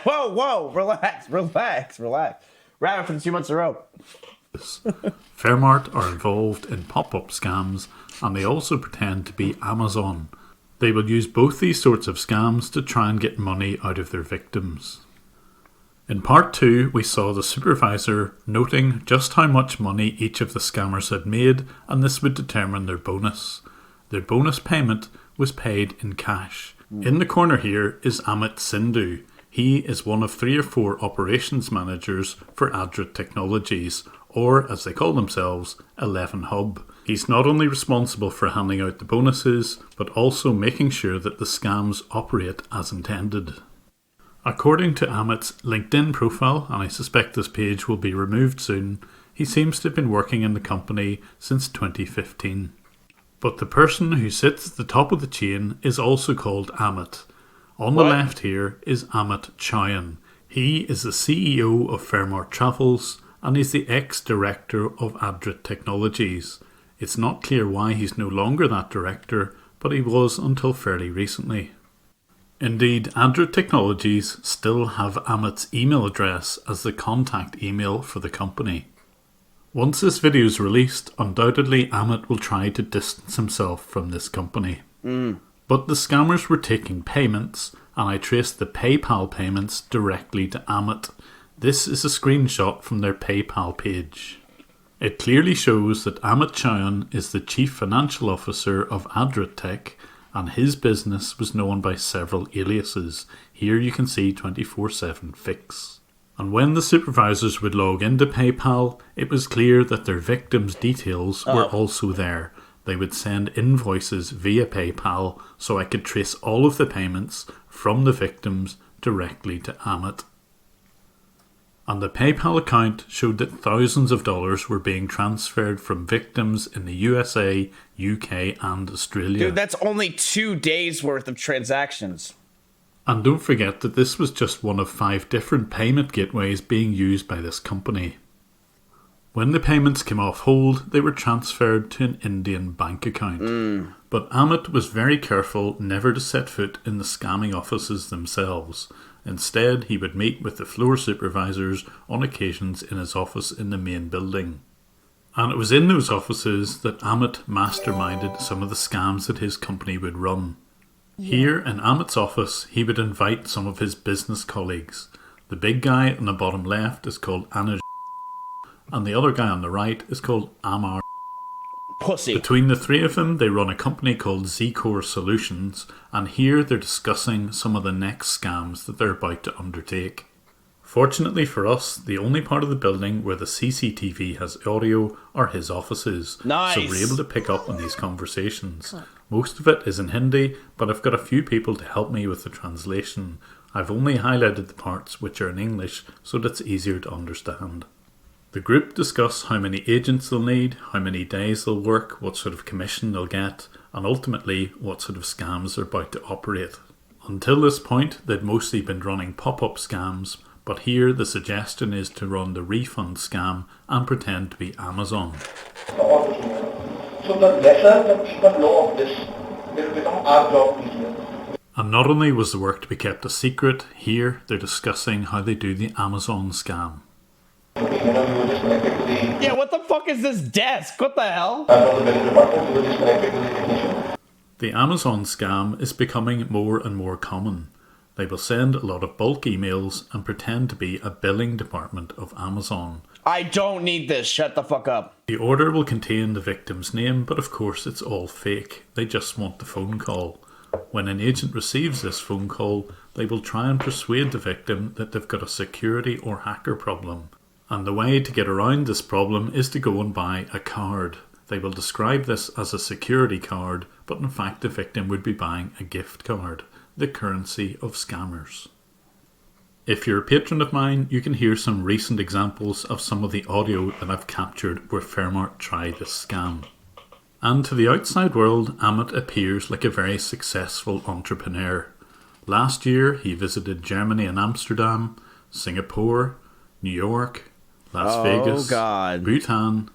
Whoa, relax. We're for 2 months in a row. Fairmart are involved in pop-up scams, and they also pretend to be Amazon. They will use both these sorts of scams to try and get money out of their victims. In part 2, we saw the supervisor noting just how much money each of the scammers had made, and this would determine their bonus. Their bonus payment was paid in cash. In the corner here is Amit Sindhu. He is one of 3 or 4 operations managers for Adrit Technologies, or as they call themselves, 11 Hub. He's not only responsible for handing out the bonuses, but also making sure that the scams operate as intended. According to Amit's LinkedIn profile, and I suspect this page will be removed soon, he seems to have been working in the company since 2015. But the person who sits at the top of the chain is also called Amit. On the left here is Amit Chauhan. He is the CEO of Fairmart Travels, and he's the ex-director of Adrit Technologies. It's not clear why he's no longer that director, but he was until fairly recently. Indeed, Adrit Technologies still have Amit's email address as the contact email for the company. Once this video is released, undoubtedly Amit will try to distance himself from this company. But the scammers were taking payments, and I traced the PayPal payments directly to Amit. This is a screenshot from their PayPal page. It clearly shows that Amit Chauhan is the Chief Financial Officer of Adrit Tech, and his business was known by several aliases. Here you can see 24/7 Fix. And when the supervisors would log into PayPal, it was clear that their victims' details were also there. They would send invoices via PayPal, so I could trace all of the payments from the victims directly to Amit. And the PayPal account showed that thousands of dollars were being transferred from victims in the USA, UK and Australia. Dude, that's only 2 days worth of transactions. And don't forget that this was just one of 5 different payment gateways being used by this company. When the payments came off hold, they were transferred to an Indian bank account. But Amit was very careful never to set foot in the scamming offices themselves. Instead, he would meet with the floor supervisors on occasions in his office in the main building. And it was in those offices that Amit masterminded some of the scams that his company would run. Here in Amit's office, he would invite some of his business colleagues. The big guy on the bottom left is called Anuj, and the other guy on the right is called Amar. Pussy. Between the 3 of them, they run a company called Z-Core Solutions, and here they're discussing some of the next scams that they're about to undertake. Fortunately for us, the only part of the building where the CCTV has audio are his offices. Nice. So we're able to pick up on these conversations. Most of it is in Hindi, but I've got a few people to help me with the translation. I've only highlighted the parts which are in English, so that's easier to understand. The group discuss how many agents they'll need, how many days they'll work, what sort of commission they'll get, and ultimately what sort of scams they're about to operate. Until this point, they'd mostly been running pop-up scams, but here the suggestion is to run the refund scam and pretend to be Amazon. So the lesser the people know of this, it will become our job easier. And not only was the work to be kept a secret, here they're discussing how they do the Amazon scam. Yeah, what the fuck is this desk? What the hell? The Amazon scam is becoming more and more common. They will send a lot of bulk emails and pretend to be a billing department of Amazon. I don't need this. Shut the fuck up. The order will contain the victim's name, but of course it's all fake. They just want the phone call. When an agent receives this phone call, they will try and persuade the victim that they've got a security or hacker problem. And the way to get around this problem is to go and buy a card. They will describe this as a security card, but in fact the victim would be buying a gift card, the currency of scammers. If you're a patron of mine, you can hear some recent examples of some of the audio that I've captured where Fairmart tried this scam. And to the outside world, Amit appears like a very successful entrepreneur. Last year, he visited Germany and Amsterdam, Singapore, New York, Las Vegas, Bhutan,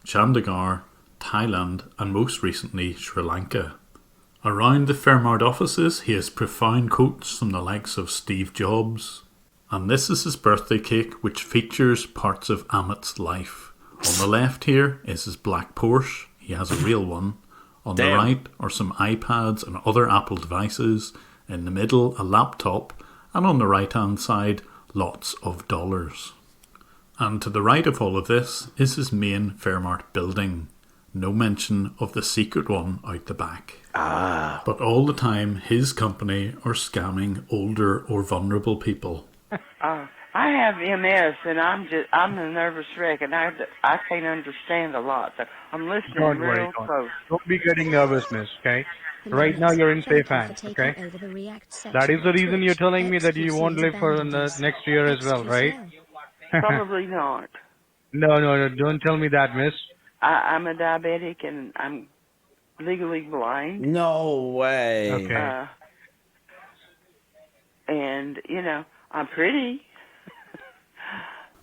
Chandigarh, Thailand, and most recently Sri Lanka. Around the Fairmart offices, he has profound quotes from the likes of Steve Jobs. And this is his birthday cake, which features parts of Amit's life. On the left here is his black Porsche. He has a real one. On the right are some iPads and other Apple devices. In the middle, a laptop. And on the right-hand side, lots of dollars. And to the right of all of this is his main Fairmart building. No mention of the secret one out the back. But all the time, his company are scamming older or vulnerable people. I have MS, and I'm a nervous wreck, and I can't understand a lot. So I'm listening Don't real worry, close. don't be getting nervous, miss, okay? Right now you're in safe hands, okay? That is the reason you're telling me that you won't live for the next year as well, right? Probably not. No, don't tell me that, miss. I'm a diabetic, and I'm legally blind. No way. Okay. And, you know, I'm pretty.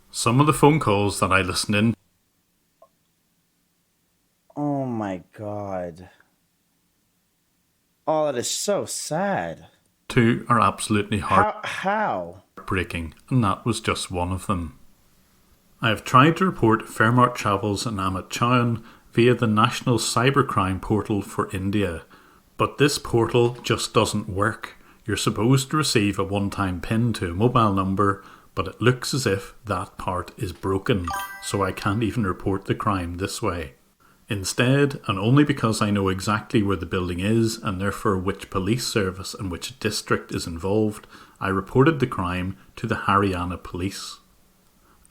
Some of the phone calls that I listened in. Oh my god. Oh, that is so sad. Two are absolutely How? heartbreaking, and that was just one of them. I have tried to report Fairmart Travels and Amit Chowan via the National Cybercrime Portal for India, but this portal just doesn't work. You're supposed to receive a one-time PIN to a mobile number, but it looks as if that part is broken, so I can't even report the crime this way. Instead, and only because I know exactly where the building is and therefore which police service and which district is involved, I reported the crime to the Haryana police.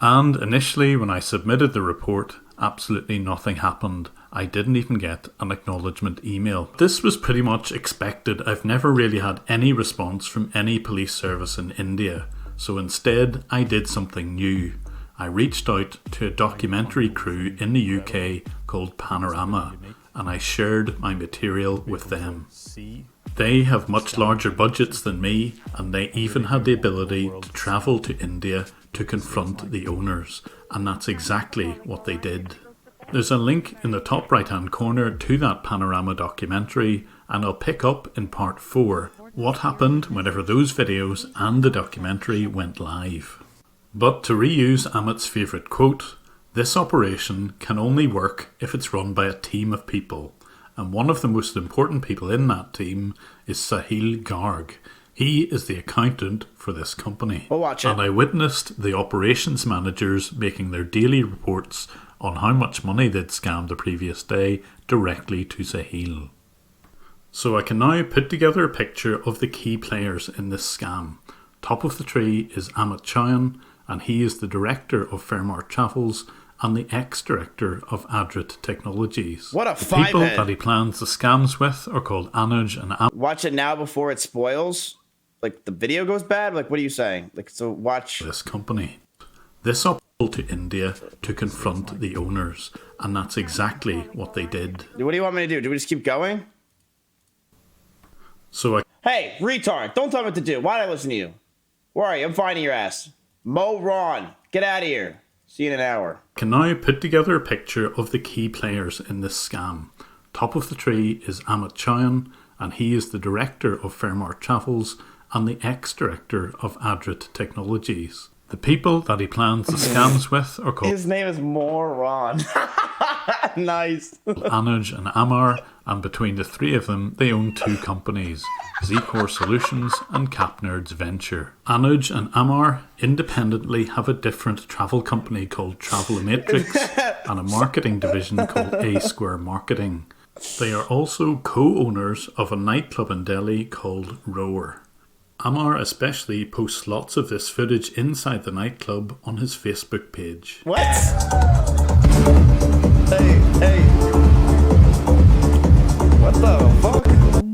And initially, when I submitted the report, absolutely nothing happened. I didn't even get an acknowledgement email. This was pretty much expected. I've never really had any response from any police service in India, so instead I did something new. I reached out to a documentary crew in the UK called Panorama, and I shared my material with them. They have much larger budgets than me, and they even had the ability to travel to India to confront the owners, and that's exactly what they did. There's a link in the top right hand corner to that Panorama documentary, and I'll pick up in part 4 what happened whenever those videos and the documentary went live. But to reuse Amit's favourite quote, this operation can only work if it's run by a team of people, and one of the most important people in that team is Sahil Garg. He is the accountant for this company. We'll watch it. And I witnessed the operations managers making their daily reports on how much money they'd scammed the previous day directly to Sahil. So I can now put together a picture of the key players in this scam. Top of the tree is Amit Chowan, and he is the director of Fairmart Travels and the ex-director of Adrit Technologies. What a The people five-head. that he plans the scams with are called Anuj and Watch it now before it spoils. Like the video goes bad. Like what are you saying? Like so, watch this company. This operation to India to confront the owners, and that's exactly what they did. What do you want me to do? Do we just keep going? So Hey, retard! Don't tell me what to do. Why did I listen to you? Where are you? I'm finding your ass. Mo Ron, get out of here. See you in an hour. Can now put together a picture of the key players in this scam. Top of the tree is Amit Chowan, and he is the director of Fairmart Travels and the ex-director of Adrit Technologies. The people that he plans the scams with are called His name is Moron. Nice. Anuj and Amar, and between the three of them, they own two companies, Z-Core Solutions and CapNerds Venture. Anuj and Amar independently have a different travel company called Travelomatrix and a marketing division called A Square Marketing. They are also co-owners of a nightclub in Delhi called Rower. Amar especially posts lots of this footage inside the nightclub on his Facebook page. What? Hey. What the fuck?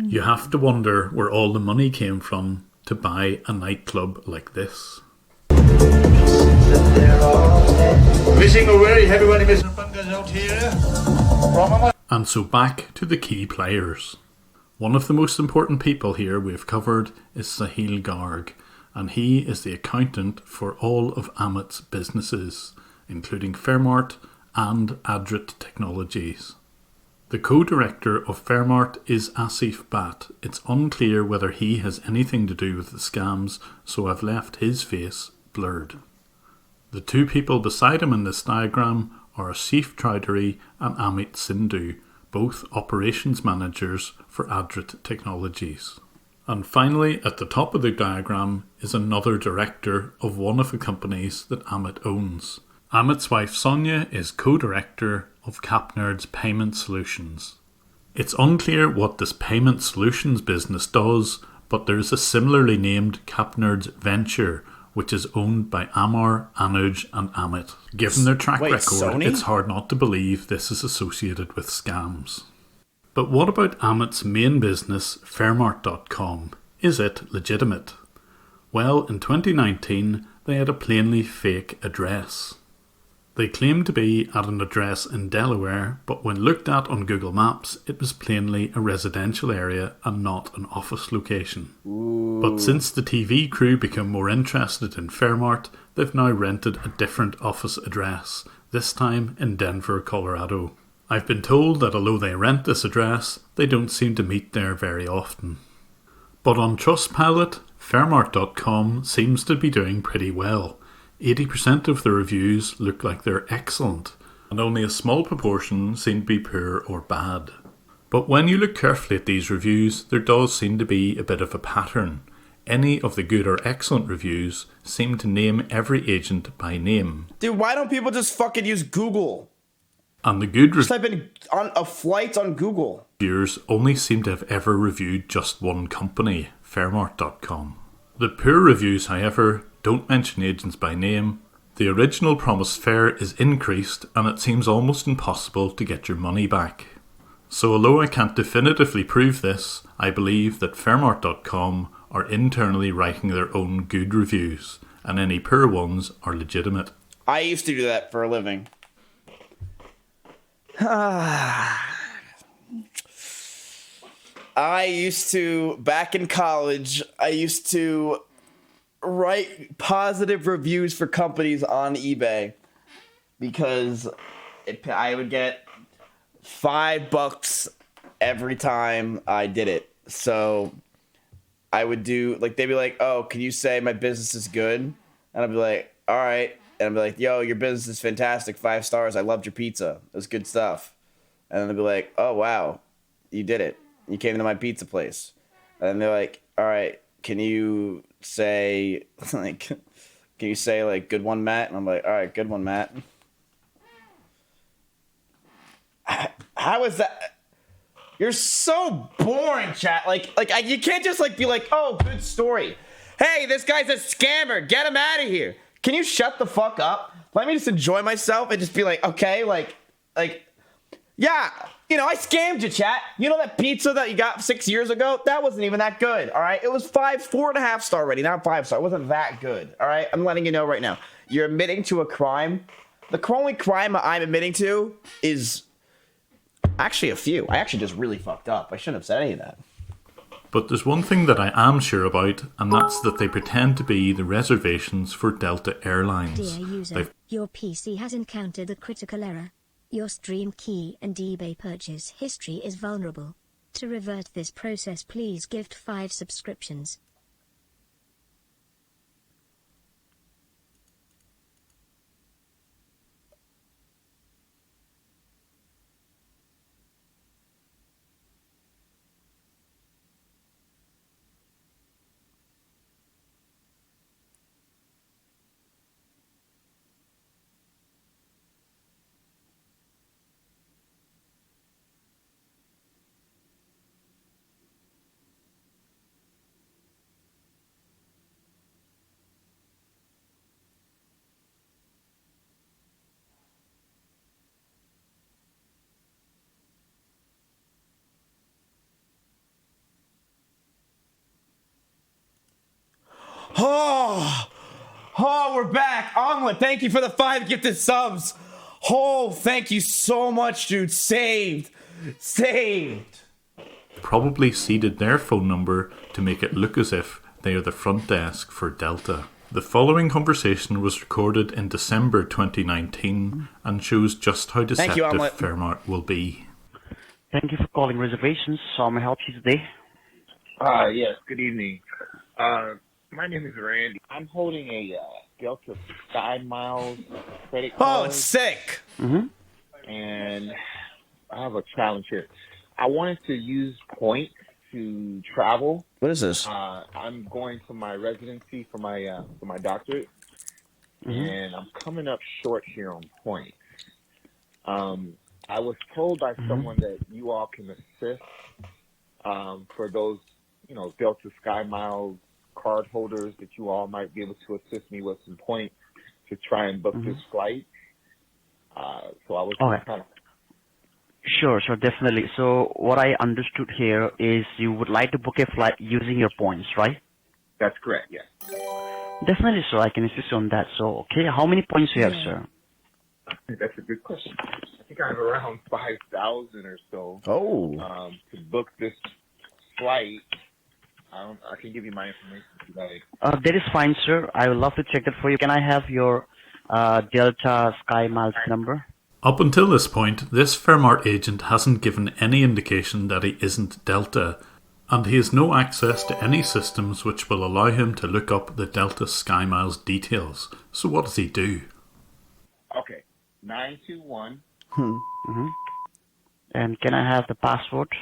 You have to wonder where all the money came from to buy a nightclub like this. Wishing a very happy wedding, Mr. Pankaj out here. And so back to the key players. One of the most important people here we've covered is Sahil Garg, and he is the accountant for all of Amit's businesses, including Fairmart and Adrit Technologies. The co-director of Fairmart is Asif Bhatt. It's unclear whether he has anything to do with the scams, so I've left his face blurred. The two people beside him in this diagram are Asif Chowdhury and Amit Sindhu, both operations managers for Adrit Technologies. And finally, at the top of the diagram is another director of one of the companies that Amit owns. Amit's wife Sonia is co-director of CapNerd's Payment Solutions. It's unclear what this Payment Solutions business does, but there is a similarly named CapNerd's venture, which is owned by Amar, Anuj and Amit. Given their track record, Sony? It's hard not to believe this is associated with scams. But what about Amit's main business, Fairmart.com? Is it legitimate? Well, in 2019, they had a plainly fake address. They claimed to be at an address in Delaware, but when looked at on Google Maps, it was plainly a residential area and not an office location. But since the TV crew became more interested in Fairmart, they've now rented a different office address, this time in Denver, Colorado. I've been told that although they rent this address, they don't seem to meet there very often. But on Trustpilot, Fairmart.com seems to be doing pretty well. 80% of the reviews look like they're excellent, and only a small proportion seem to be poor or bad. But when you look carefully at these reviews, there does seem to be a bit of a pattern. Any of the good or excellent reviews seem to name every agent by name. Dude, why don't people just fucking use Google? And the good Just type in on a flight on Google. reviewers only seem to have ever reviewed just one company, Fairmart.com. The poor reviews, however, don't mention agents by name. The original promised fare is increased and it seems almost impossible to get your money back. So although I can't definitively prove this, I believe that Fairmart.com are internally writing their own good reviews, and any poor ones are legitimate. I used to do that for a living. Back in college, I used to write positive reviews for companies on eBay because I would get $5 every time I did it. So I would do, like, they'd be like, oh, can you say my business is good? And I'd be like, all right. And I'd be like, yo, your business is fantastic. 5 stars. I loved your pizza. It was good stuff. And then they'd be like, oh, wow, you did it. You came to my pizza place. And they're like, all right, can you say, like, good one, Matt? And I'm like, all right, good one, Matt. How is that? You're so boring, chat. You can't just, like, be like, oh, good story. Hey, this guy's a scammer. Get him out of here. Can you shut the fuck up? Let me just enjoy myself and just be like, okay, yeah, you know, I scammed you, chat. You know that pizza that you got 6 years ago? That wasn't even that good, all right? It was 4.5 star rating, not 5 star. It wasn't that good, all right? I'm letting you know right now. You're admitting to a crime. The only crime I'm admitting to is actually a few. I actually just really fucked up. I shouldn't have said any of that. But there's one thing that I am sure about, and that's that they pretend to be the reservations for Delta Airlines. Dear user, your PC has encountered a critical error. Your stream key and eBay purchase history is vulnerable. To revert this process, please gift 5 subscriptions. Oh, we're back. Omelet, thank you for the 5 gifted subs. Oh, thank you so much, dude. Saved. probably seeded their phone number to make it look as if they are the front desk for Delta. The following conversation was recorded in December 2019 and shows just how deceptive Fairmart will be. Thank you for calling reservations. How may I help you today? Yes, good evening. My name is Randy. I'm holding a Delta Sky Miles credit card. Oh, it's sick. And I have a challenge here. I wanted to use points to travel. What is this? I'm going for my residency for my doctorate, and I'm coming up short here on points. I was told by someone that you all can assist for those, Delta Sky Miles card holders, that you all might be able to assist me with some points to try and book this flight. So I was kind of... Sure, definitely. So what I understood here is you would like to book a flight using your points, right? That's correct, yes. Definitely, so I can assist you on that. So, okay, how many points do you have, sir? That's a good question. I think I have around 5,000 or so. Oh. To book this flight, I can give you my information if you like. That is fine, sir. I would love to check that for you. Can I have your Delta Sky Miles number? Up until this point, this Fairmart agent hasn't given any indication that he isn't Delta, and he has no access to any systems which will allow him to look up the Delta Sky Miles details. So what does he do? Okay, 921. And can I have the password?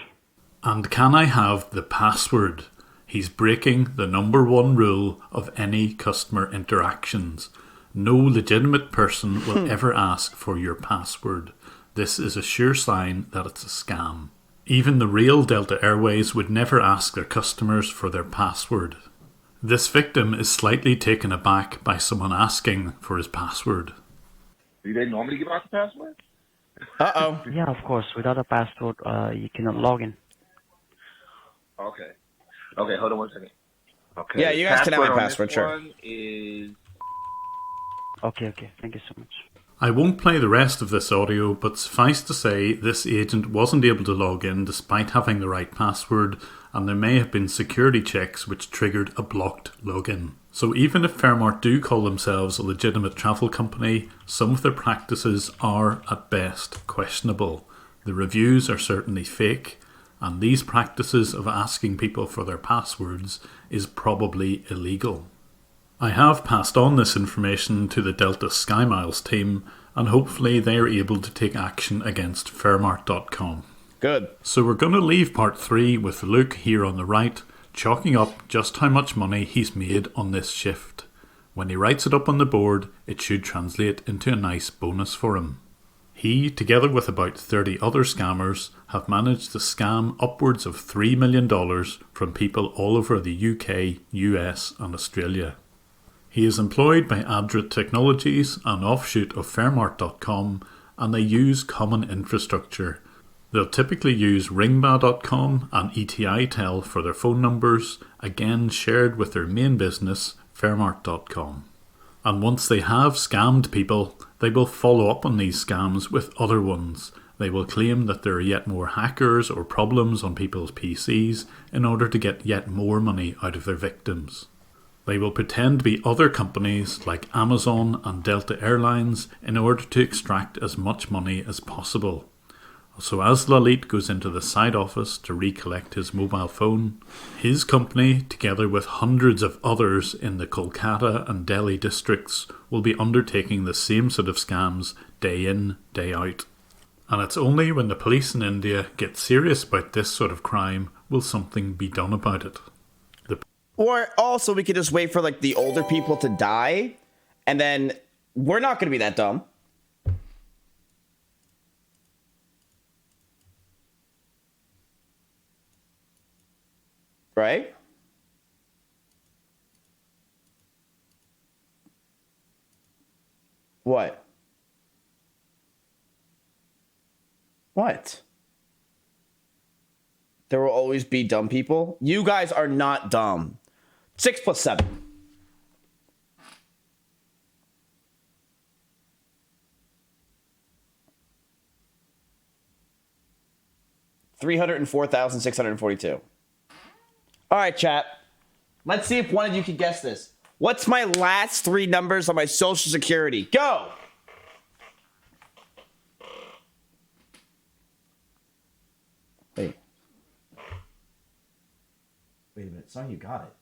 And can I have the password? He's breaking the number one rule of any customer interactions. No legitimate person will ever ask for your password. This is a sure sign that it's a scam. Even the real Delta Airways would never ask their customers for their password. This victim is slightly taken aback by someone asking for his password. Do they normally give out the password? Uh-oh. Yeah, of course. Without a password, you cannot log in. Okay, hold on one second. Okay. Yeah, you guys can have my password, sure. One is... Okay. Thank you so much. I won't play the rest of this audio, but suffice to say this agent wasn't able to log in despite having the right password, and there may have been security checks which triggered a blocked login. So even if Fairmart do call themselves a legitimate travel company, some of their practices are at best questionable. The reviews are certainly fake, and these practices of asking people for their passwords is probably illegal. I have passed on this information to the Delta Sky Miles team, and hopefully they are able to take action against Fairmart.com. Good. So we're going to leave part 3 with Luke here on the right, chalking up just how much money he's made on this shift. When he writes it up on the board, it should translate into a nice bonus for him. He, together with about 30 other scammers, have managed to scam upwards of $3 million from people all over the UK, US and Australia. He is employed by Adrit Technologies, an offshoot of Fairmart.com, and they use common infrastructure. They'll typically use Ringba.com and ETItel for their phone numbers, again shared with their main business, Fairmart.com. And once they have scammed people, they will follow up on these scams with other ones. They will claim that there are yet more hackers or problems on people's PCs in order to get yet more money out of their victims. They will pretend to be other companies like Amazon and Delta Airlines in order to extract as much money as possible. So as Lalit goes into the side office to recollect his mobile phone, his company, together with hundreds of others in the Kolkata and Delhi districts, will be undertaking the same sort of scams day in, day out. And it's only when the police in India get serious about this sort of crime will something be done about it. Or also we could just wait for like the older people to die, and then we're not going to be that dumb. Right? What? What? There will always be dumb people? You guys are not dumb. 6 + 7. 304,642. All right, chat. Let's see if one of you can guess this. What's my last 3 numbers on my social security? Go! Wait. Wait a minute. Son, you got it.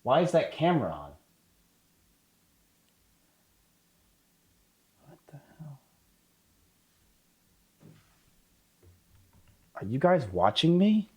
Why is that camera on? What the hell? Are you guys watching me?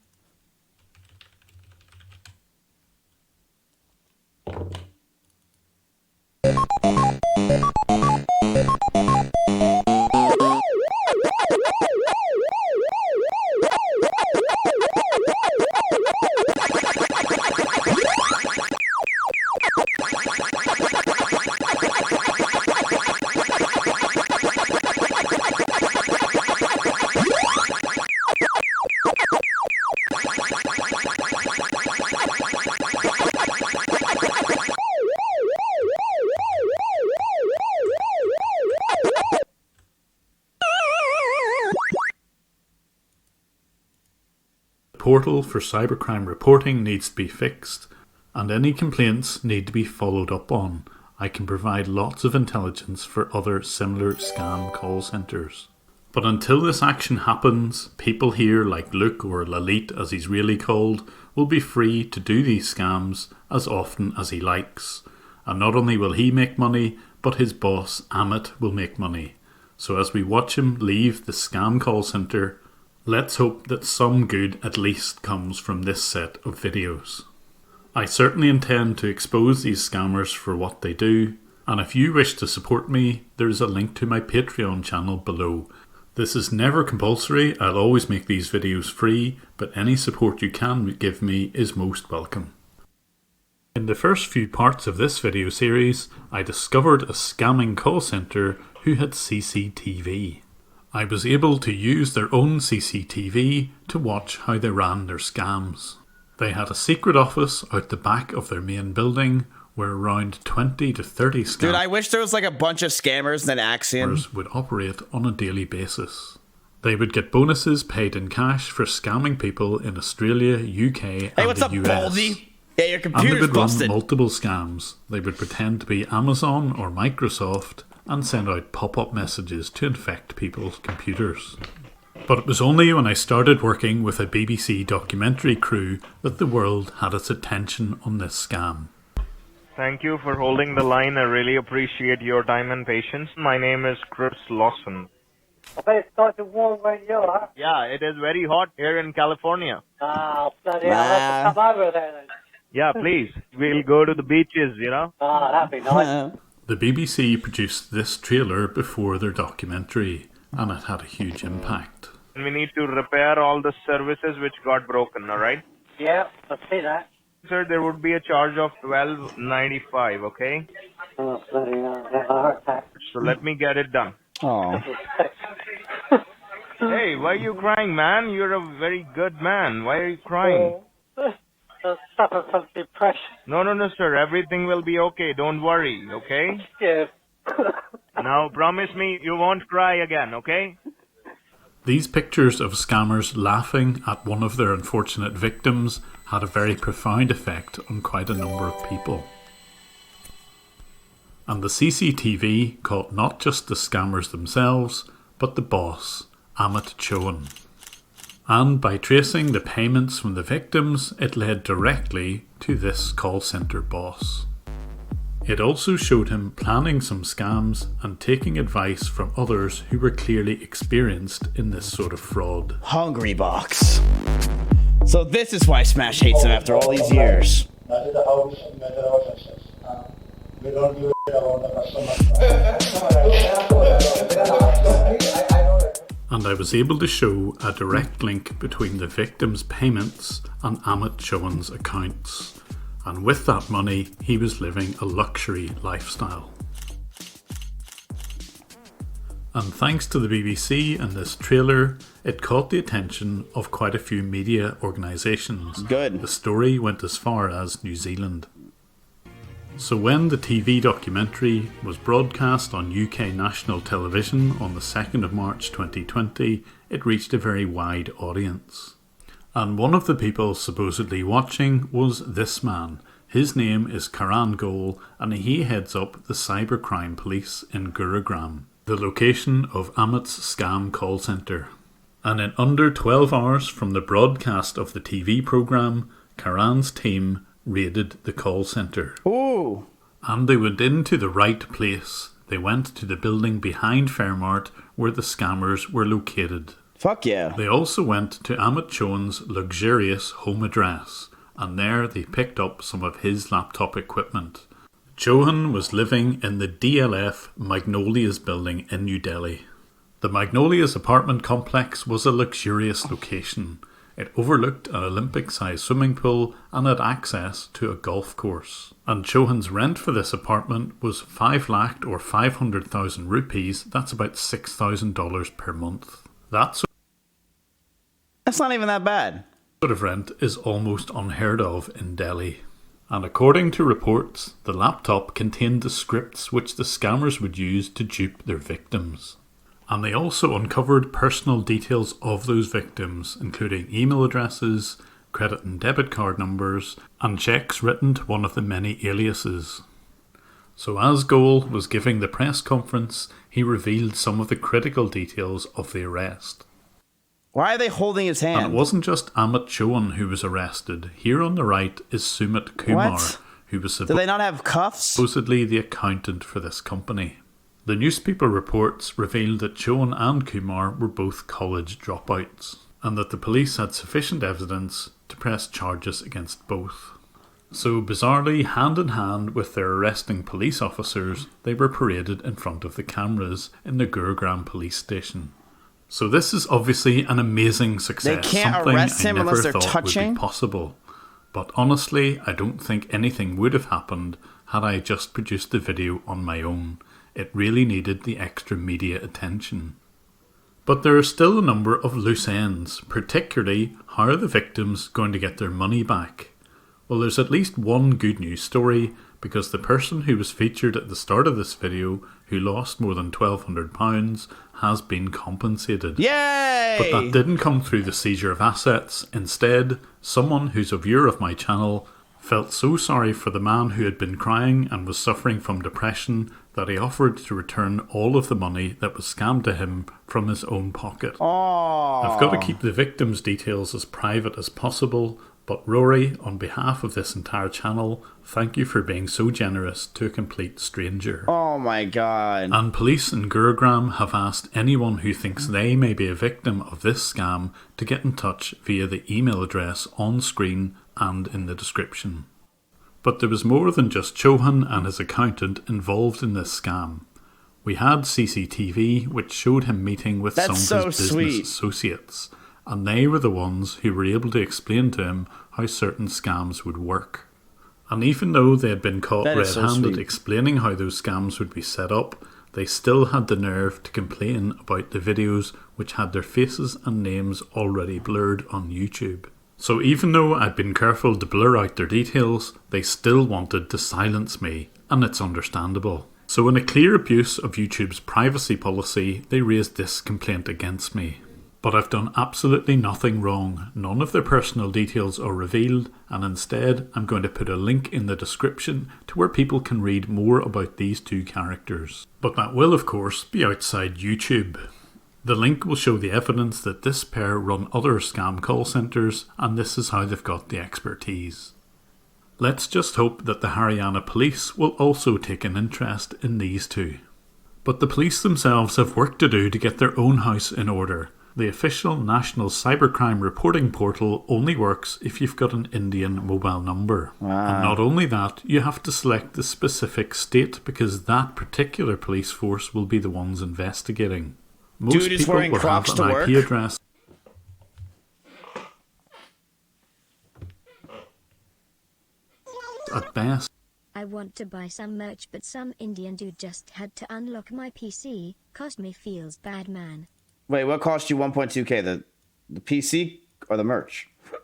Portal for cybercrime reporting needs to be fixed, and any complaints need to be followed up on. I can provide lots of intelligence for other similar scam call centres. But until this action happens, people here like Luke, or Lalit as he's really called, will be free to do these scams as often as he likes. And not only will he make money, but his boss Amit will make money. So as we watch him leave the scam call centre, let's hope that some good at least comes from this set of videos. I certainly intend to expose these scammers for what they do, and if you wish to support me, there is a link to my Patreon channel below. This is never compulsory, I'll always make these videos free, but any support you can give me is most welcome. In the first few parts of this video series, I discovered a scamming call centre who had CCTV. I was able to use their own CCTV to watch how they ran their scams. They had a secret office out the back of their main building where around 20 to 30 scammers Dude, I wish there was like a bunch of scammers and then Axiom would operate on a daily basis. They would get bonuses paid in cash for scamming people in Australia, UK and what's the up, US. Baldy? Yeah, your And they computer's would busted. run multiple scams. They would pretend to be Amazon or Microsoft and send out pop-up messages to infect people's computers. But it was only when I started working with a BBC documentary crew that the world had its attention on this scam. Thank you for holding the line. I really appreciate your time and patience. My name is Chris Lawson. I bet it's starting warm where you are. Yeah, it is very hot here in California. Ah, bloody hell. I'll have to come over there then. Yeah, please. We'll go to the beaches, you know. Ah, that'd be nice. The BBC produced this trailer before their documentary, and it had a huge impact. We need to repair all the services which got broken, alright? Yeah, I see that. Sir, there would be a charge of $12.95, okay? Oh, bloody hell. Yeah, I heard that. So let me get it done. Oh. Hey, why are you crying, man? You're a very good man. Why are you crying? I suffer from depression. No, sir. Everything will be okay. Don't worry, okay? Yeah. Now, promise me you won't cry again, okay? These pictures of scammers laughing at one of their unfortunate victims had a very profound effect on quite a number of people. And the CCTV caught not just the scammers themselves, but the boss, Amit Chowan. And by tracing the payments from the victims, it led directly to this call centre boss. It also showed him planning some scams and taking advice from others who were clearly experienced in this sort of fraud. Hungry Box. So this is why Smash hates him after all these years. That is how we measure our success. We don't give a shit about the customer. And I was able to show a direct link between the victim's payments and Amit Chowan's accounts. And with that money, he was living a luxury lifestyle. And thanks to the BBC and this trailer, it caught the attention of quite a few media organisations. Good. The story went as far as New Zealand. So when the TV documentary was broadcast on UK national television on the 2nd of March 2020, it reached a very wide audience. And one of the people supposedly watching was this man. His name is Karan Gol, and he heads up the cybercrime police in Gurugram, the location of Amit's scam call centre. And in under 12 hours from the broadcast of the TV programme, Karan's team raided the call centre. Ooh! And they went into the right place. They went to the building behind Fairmart where the scammers were located. Fuck yeah. They also went to Amit Chohan's luxurious home address, and there they picked up some of his laptop equipment. Chohan was living in the DLF Magnolias building in New Delhi. The Magnolias apartment complex was a luxurious location. It overlooked an Olympic-sized swimming pool and had access to a golf course. And Chohan's rent for this apartment was 5 lakh or 500,000 rupees. That's about $6,000 per month. That's not even that bad. Sort of rent is almost unheard of in Delhi. And according to reports, the laptop contained the scripts which the scammers would use to dupe their victims. And they also uncovered personal details of those victims, including email addresses, credit and debit card numbers, and checks written to one of the many aliases. So as Gol was giving the press conference, he revealed some of the critical details of the arrest. Why are they holding his hand? And it wasn't just Amit Chohan who was arrested. Here on the right is Sumit Kumar, who was Do they not have cuffs? supposedly the accountant for this company. The newspaper reports revealed that Chohan and Kumar were both college dropouts, and that the police had sufficient evidence to press charges against both. So bizarrely, hand in hand with their arresting police officers, they were paraded in front of the cameras in the Gurugram police station. So this is obviously an amazing success. They can't something arrest him I never unless they're thought touching? would be possible. But honestly, I don't think anything would have happened had I just produced the video on my own. It really needed the extra media attention. But there are still a number of loose ends, particularly how are the victims going to get their money back? Well, there's at least one good news story, because the person who was featured at the start of this video, who lost more than £1,200, has been compensated. Yay! But that didn't come through the seizure of assets. Instead, someone who's a viewer of my channel felt so sorry for the man who had been crying and was suffering from depression that he offered to return all of the money that was scammed to him from his own pocket. Aww. I've got to keep the victim's details as private as possible, but Rory, on behalf of this entire channel, thank you for being so generous to a complete stranger. Oh my god. And police in Gurugram have asked anyone who thinks they may be a victim of this scam to get in touch via the email address on screen and in the description. But there was more than just Chohan and his accountant involved in this scam. We had CCTV which showed him meeting with some of his business associates, and they were the ones who were able to explain to him how certain scams would work. And even though they had been caught red-handed explaining how those scams would be set up, they still had the nerve to complain about the videos which had their faces and names already blurred on YouTube. So even though I'd been careful to blur out their details, they still wanted to silence me, and it's understandable. So in a clear abuse of YouTube's privacy policy, they raised this complaint against me. But I've done absolutely nothing wrong. None of their personal details are revealed, and instead I'm going to put a link in the description to where people can read more about these two characters. But that will of course be outside YouTube. The link will show the evidence that this pair run other scam call centres, and this is how they've got the expertise. Let's just hope that the Haryana police will also take an interest in these two. But the police themselves have work to do to get their own house in order. The official National Cybercrime Reporting Portal only works if you've got an Indian mobile number. Wow. And not only that, you have to select the specific state because that particular police force will be the ones investigating. Most Dude is people wearing will have Crocs an to work? IP address at best. I want to buy some merch, but some Indian dude just had to unlock my PC. Cost me feels bad, man. Wait, what cost you 1.2k? The PC or the merch? What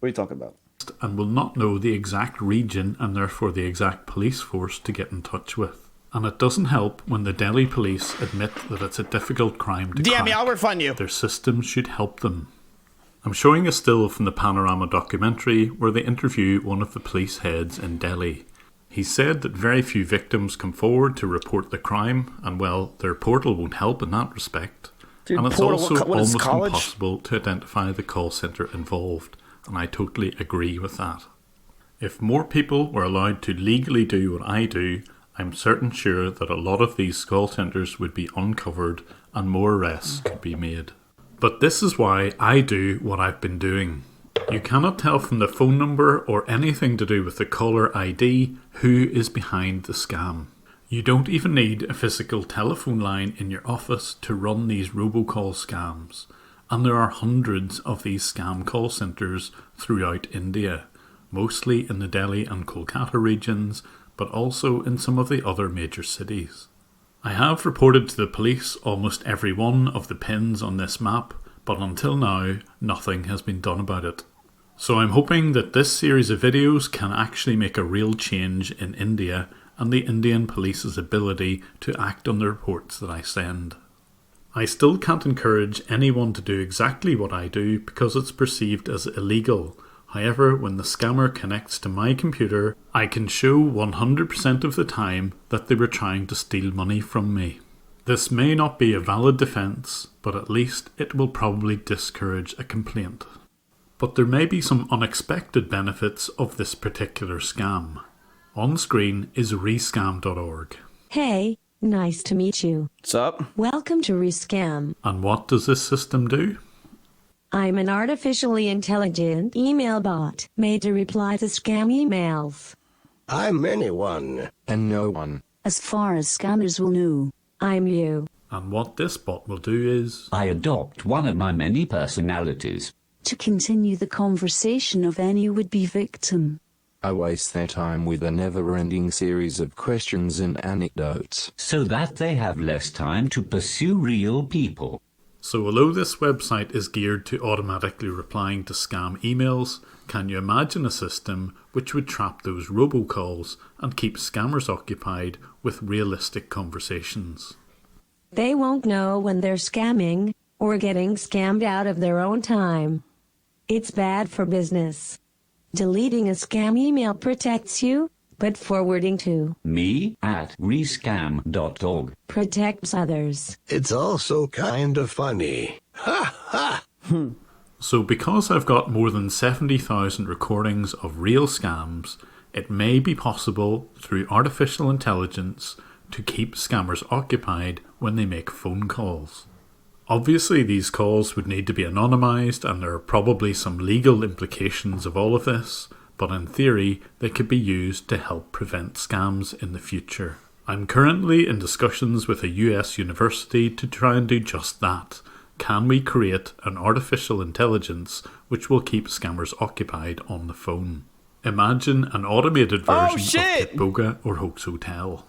are you talking about? against and will not know the exact region and therefore the exact police force to get in touch with. And it doesn't help when the Delhi police admit that it's a difficult crime to DM crack. me, I'll refund you. Their systems should help them. I'm showing a still from the Panorama documentary where they interview one of the police heads in Delhi. He said that very few victims come forward to report the crime, and well, their portal won't help in that respect. Dude, and it's portal, also what is almost college? impossible to identify the call centre involved, and I totally agree with that. If more people were allowed to legally do what I do, I'm certain sure that a lot of these call centres would be uncovered and more arrests could be made. But this is why I do what I've been doing. You cannot tell from the phone number or anything to do with the caller ID who is behind the scam. You don't even need a physical telephone line in your office to run these robocall scams. And there are hundreds of these scam call centres throughout India, mostly in the Delhi and Kolkata regions, but also in some of the other major cities. I have reported to the police almost every one of the pins on this map, but until now, nothing has been done about it. So I'm hoping that this series of videos can actually make a real change in India and the Indian police's ability to act on the reports that I send. I still can't encourage anyone to do exactly what I do because it's perceived as illegal. However, when the scammer connects to my computer, I can show 100% of the time that they were trying to steal money from me. This may not be a valid defence, but at least it will probably discourage a complaint. But there may be some unexpected benefits of this particular scam. On screen is rescam.org. Hey, nice to meet you. What's up? Welcome to Rescam. And what does this system do? I'm an artificially intelligent email bot made to reply to scam emails. I'm anyone and no one. As far as scammers will know, I'm you. And what this bot will do is... I adopt one of my many personalities. To continue the conversation of any would-be victim. I waste their time with a never-ending series of questions and anecdotes. So that they have less time to pursue real people. So although this website is geared to automatically replying to scam emails, can you imagine a system which would trap those robocalls and keep scammers occupied with realistic conversations? They won't know when they're scamming or getting scammed out of their own time. It's bad for business. Deleting a scam email protects you, but forwarding to me at rescam.org protects others. It's also kind of funny. Ha ha! So because I've got more than 70,000 recordings of real scams, it may be possible through artificial intelligence to keep scammers occupied when they make phone calls. Obviously these calls would need to be anonymised and there are probably some legal implications of all of this, but in theory they could be used to help prevent scams in the future. I'm currently in discussions with a US university to try and do just that. Can we create an artificial intelligence which will keep scammers occupied on the phone? Imagine an automated version of Kitboga or Hoax Hotel.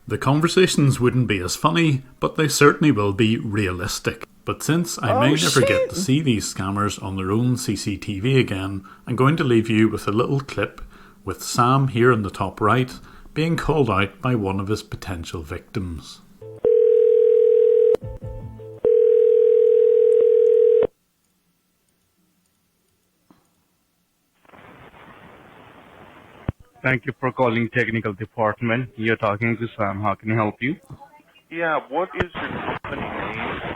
The conversations wouldn't be as funny, but they certainly will be realistic. But since I may never get to see these scammers on their own CCTV again, I'm going to leave you with a little clip with Sam here in the top right being called out by one of his potential victims. Thank you for calling technical department. You're talking to Sam. How can I help you? Yeah, what is your company name?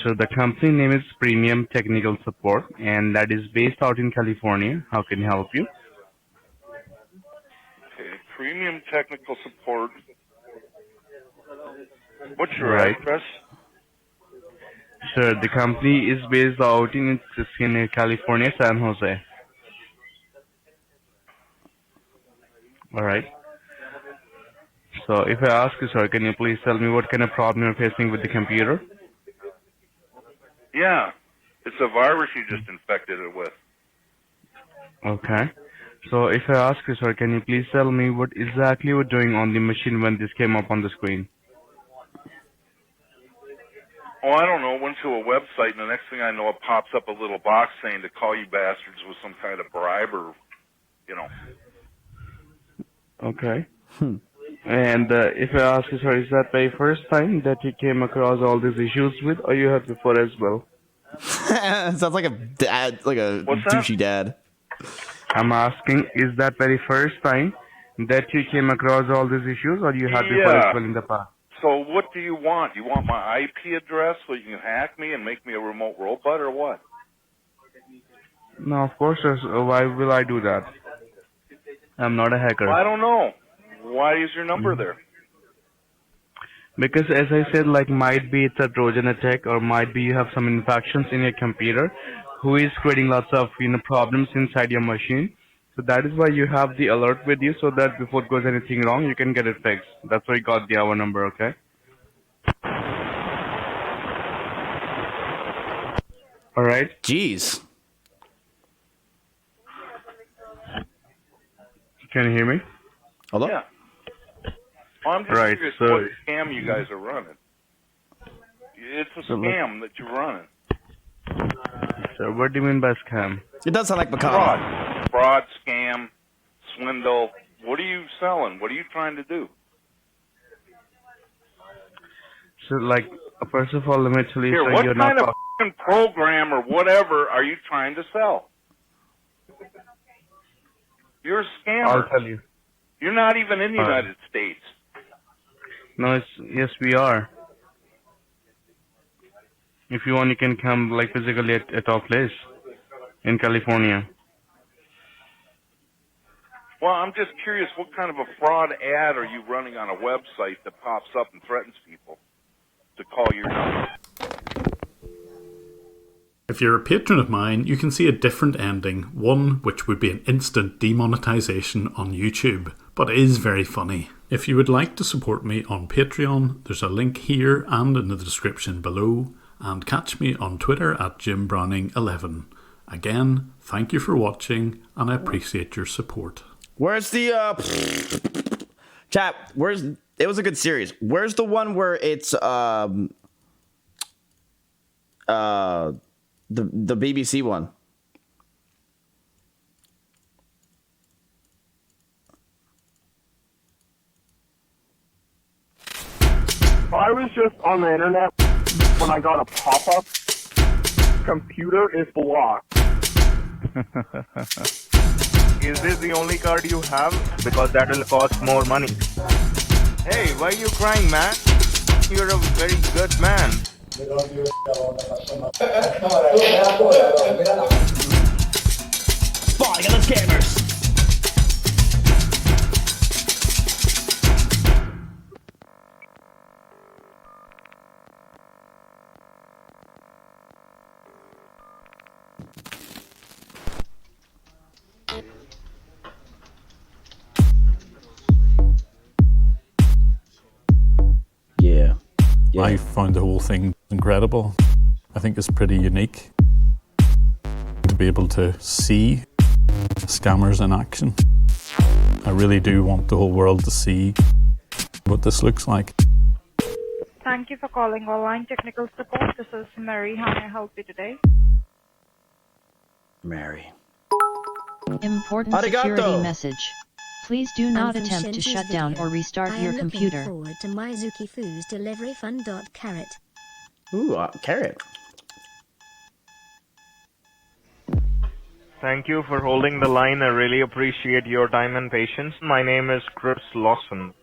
So the company name is Premium Technical Support, and that is based out in California. How can I help you? Okay, Premium Technical Support. What's your address? Sir, the company is based out in California, San Jose. Alright. So if I ask you, sir, can you please tell me what kind of problem you're facing with the computer? Yeah, it's a virus you just infected it with. Okay. So if I ask you, sir, can you please tell me what exactly you were doing on the machine when this came up on the screen? Oh, I don't know. Went to a website, and the next thing I know, it pops up a little box saying to call you bastards with some kind of bribe or, you know. Okay. And if I ask you, sir, is that the first time that you came across all these issues with, or you had before as well? Sounds like a dad, like a douchey dad. I'm asking, is that very first time that you came across all these issues, or you had before as well in the past? So what do you want? You want my IP address so you can hack me and make me a remote robot or what? No, of course, sir. So why will I do that? I'm not a hacker. I don't know. Why is your number there? Because as I said, like might be it's a Trojan attack, or might be you have some infections in your computer who is creating lots of problems inside your machine. So that is why you have the alert with you, so that before it goes anything wrong, you can get it fixed. That's why you got the hour number, okay? All right. Jeez. Can you hear me? Hello? Yeah. Well, I'm just Right, curious so- what scam you guys are running. It's a So look- scam that you're running. So what do you mean by scam? It does sound like macabre. Fraud, scam, swindle. What are you selling? What are you trying to do? So like, first of all, let me tell you, Here, so what you're kind not of f***ing program or whatever are you trying to sell? You're a scammer. I'll tell you. You're not even in the All right. United States. No, yes, we are. If you want, you can come like physically at our place in California. Well, I'm just curious, what kind of a fraud ad are you running on a website that pops up and threatens people to call your number? If you're a patron of mine, you can see a different ending, one which would be an instant demonetization on YouTube, but is very funny. If you would like to support me on Patreon, there's a link here and in the description below, and catch me on Twitter at JimBrowning11. Again, thank you for watching, and I appreciate your support. Where's the chat? Where's it was a good series. Where's the one where it's the BBC one? I was just on the internet when I got a pop-up. Computer is blocked. Is this the only card you have? Because that will cost more money. Hey, why are you crying, man? You're a very good man. Spotting on the scammers. Yeah. I found the whole thing incredible. I think it's pretty unique to be able to see scammers in action. I really do want the whole world to see what this looks like. Thank you for calling Online Technical Support. This is Mary. How may I help you today? Mary. Important Arigato. security message. Please do not And from attempt to Shinji's shut down video, or restart I your am computer. looking forward to Mizuki Foo's delivery fund. Carrot. Ooh, carrot. Thank you for holding the line. I really appreciate your time and patience. My name is Chris Lawson.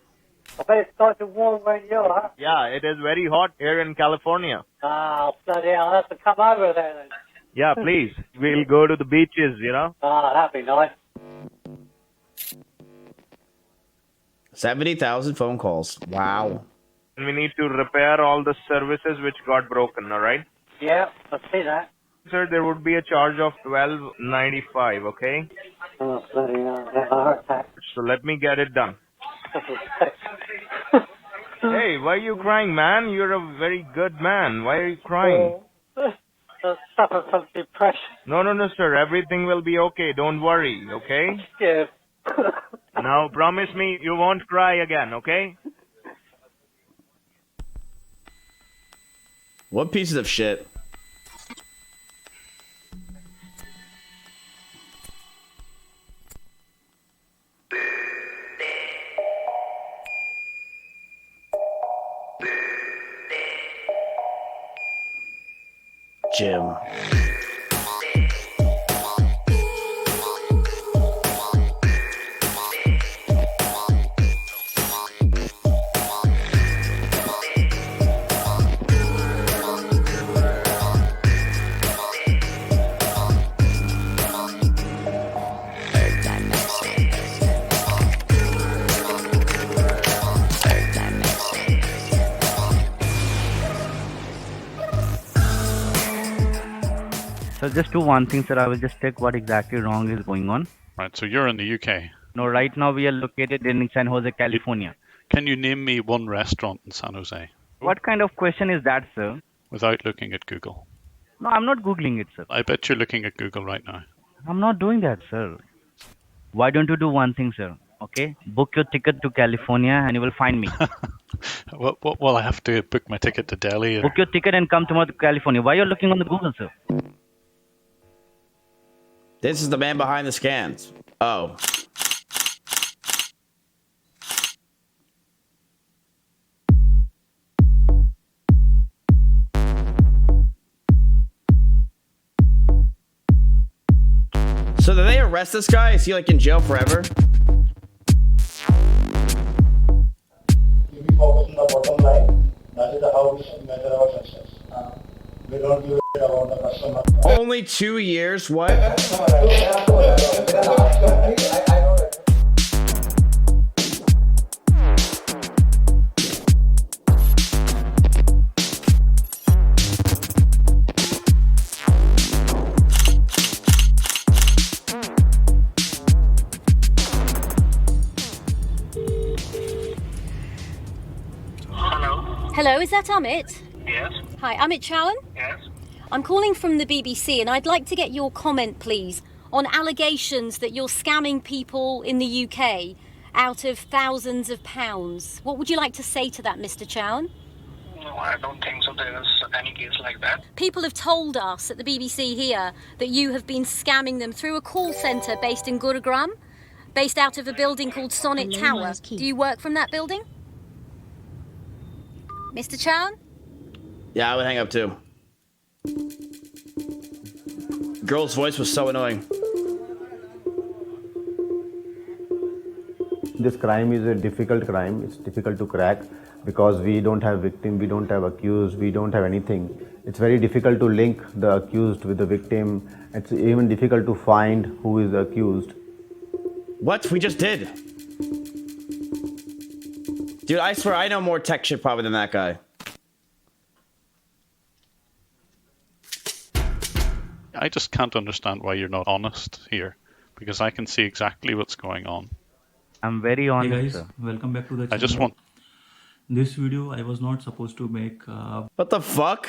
I bet it's starting to warm where you are. Yeah, it is very hot here in California. Ah, bloody hell, I'll have to come over there then. Yeah, please. We'll go to the beaches, you know. Ah, that'd be nice. 70,000 phone calls. Wow. And we need to repair all the services which got broken, alright? Yeah, I see that. Sir, there would be a charge of $12.95, okay? Oh, bloody hell, yeah, a heart attack. So let me get it done. Hey, why are you crying, man? You're a very good man. Why are you crying? I suffer from depression. No, sir. Everything will be okay. Don't worry, okay? Yeah. Now, promise me you won't cry again, okay? What pieces of shit? Jim. So just do one thing, sir. I will just check what exactly wrong is going on. Right, so you're in the UK. No, right now we are located in San Jose, California. Can you name me one restaurant in San Jose? What kind of question is that, sir? Without looking at Google. No, I'm not Googling it, sir. I bet you're looking at Google right now. I'm not doing that, sir. Why don't you do one thing, sir? Okay? Book your ticket to California and you will find me. Well, I have to book my ticket to Delhi. Book your ticket and come tomorrow to California. Why are you looking on the Google, sir? This is the man behind the scans. Oh. So did they arrest this guy? Is he like in jail forever? If we focus on the bottom line, that is how we should measure our success. We don't give a shit about the customer. Only 2 years? What? Hello, is that Amit? Yes. Hi, Amit Chowan? Yes. I'm calling from the BBC and I'd like to get your comment, please, on allegations that you're scamming people in the UK out of thousands of pounds. What would you like to say to that, Mr. Chowan? No, I don't think so. There is any case like that. People have told us at the BBC here that you have been scamming them through a call centre based in Gurugram, based out of a building called Sonnet Tower. Do you work from that building? Mr. Chowan? Yeah, I would hang up too. Girl's voice was so annoying. This crime is a difficult crime. It's difficult to crack because we don't have victim, we don't have accused, we don't have anything. It's very difficult to link the accused with the victim. It's even difficult to find who is the accused. What? We just did. Dude, I swear I know more tech shit probably than that guy. I just can't understand why you're not honest here, because I can see exactly what's going on. I'm very honest. Hey guys, sir. welcome back to the channel. I just want... This video I was not supposed to make. What the fuck?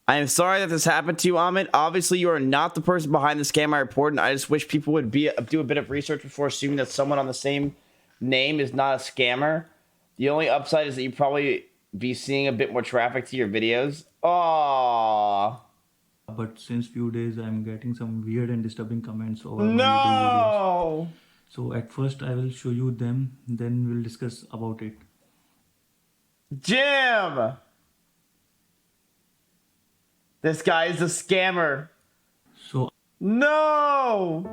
I am sorry that this happened to you, Amit. Obviously, you are not the person behind the scam I reported. I just wish people would do a bit of research before assuming that someone on the same name is not a scammer. The only upside is that you probably be seeing a bit more traffic to your videos. Aww. But since few days I'm getting some weird and disturbing comments over my YouTube No! videos. So at first I will show you them, then we'll discuss about it. Jim! This guy is a scammer. So no!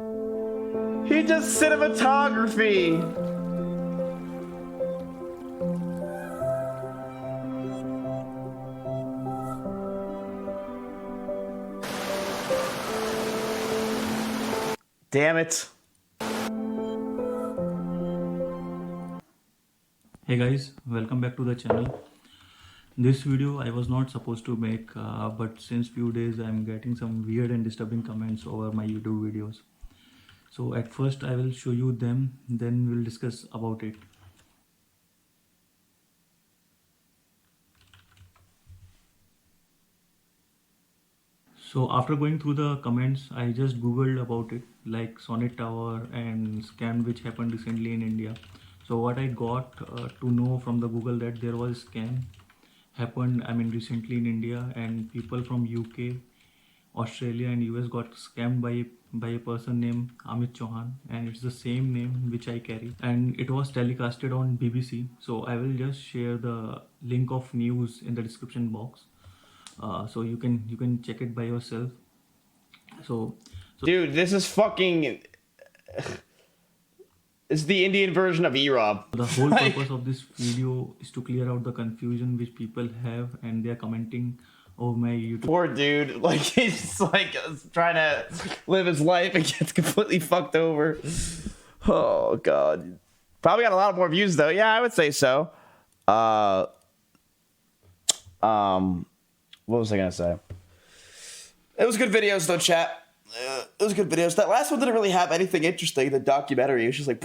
He does cinematography. Damn it. Hey guys, welcome back to the channel. This video I was not supposed to make, but since few days I'm getting some weird and disturbing comments over my YouTube videos. So at first I will show you them, then we'll discuss about it. So after going through the comments, I just googled about it, like Sonnet Tower and scam which happened recently in India. So what I got to know from the Google that there was a scam happened, I mean, recently in India, and people from UK, Australia, and US got scammed by a person named Amit Chauhan, and it's the same name which I carry, and it was telecasted on BBC. So I will just share the link of news in the description box, so you can check it by yourself. So dude, this is fucking. It's the Indian version of E-Rob. the whole purpose of this video is to clear out the confusion which people have, and they are commenting over my YouTube. Poor dude, like he's like trying to live his life and gets completely fucked over. Oh god, probably got a lot more views though. Yeah, I would say so. What was I gonna say? It was good videos though, chat. It was good videos. That last one didn't really have anything interesting. The documentary, it was just like,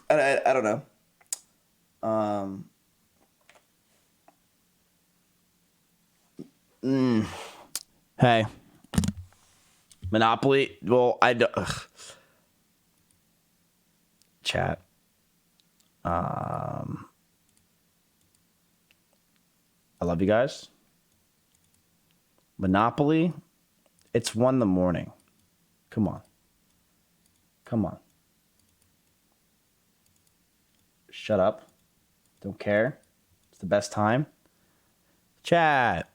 I don't know. Hey, Monopoly. Well, chat. I love you guys. Monopoly. It's 1 in the morning. Come on. Come on. Shut up. Don't care. It's the best time. Chat.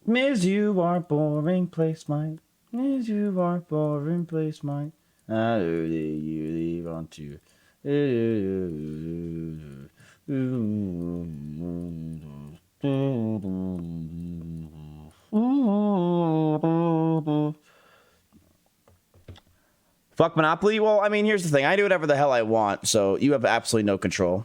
Miss you are boring place, mine. Miss you are boring place, mine. I really want to. Fuck Monopoly? Well, I mean, here's the thing. I do whatever the hell I want, so you have absolutely no control.